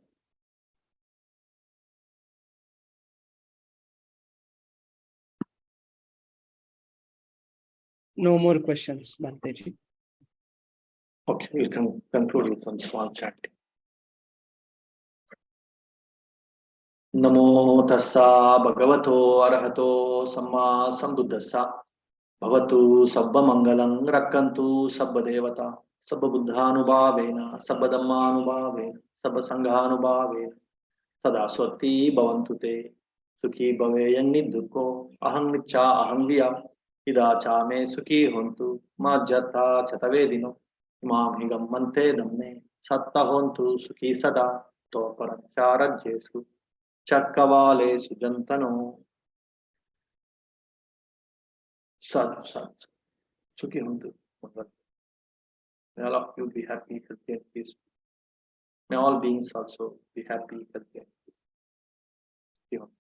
No more questions, Bhanteji. Okay, we can conclude with one small chant. Namo tassa bhagavato arahato samma sambuddhassa bhavatu sabba mangalam rakkantu sabba devata sabba buddhanubhavena sabba dhammanubhavena sabba sanghanubhavena sada swati bhavantu te sukhi bhaveyan nidduko aham nicha aham viya ida cha me sukhi hontu majjata chatavedino imam higam mante dhamme satta hontu sukhi sada to parancarajyesu Chakkavale Sujantano. Sadhu, sadhu. Sukhi hundu. May all of you be happy, healthy, and peaceful. May all beings also be happy, healthy, and peaceful.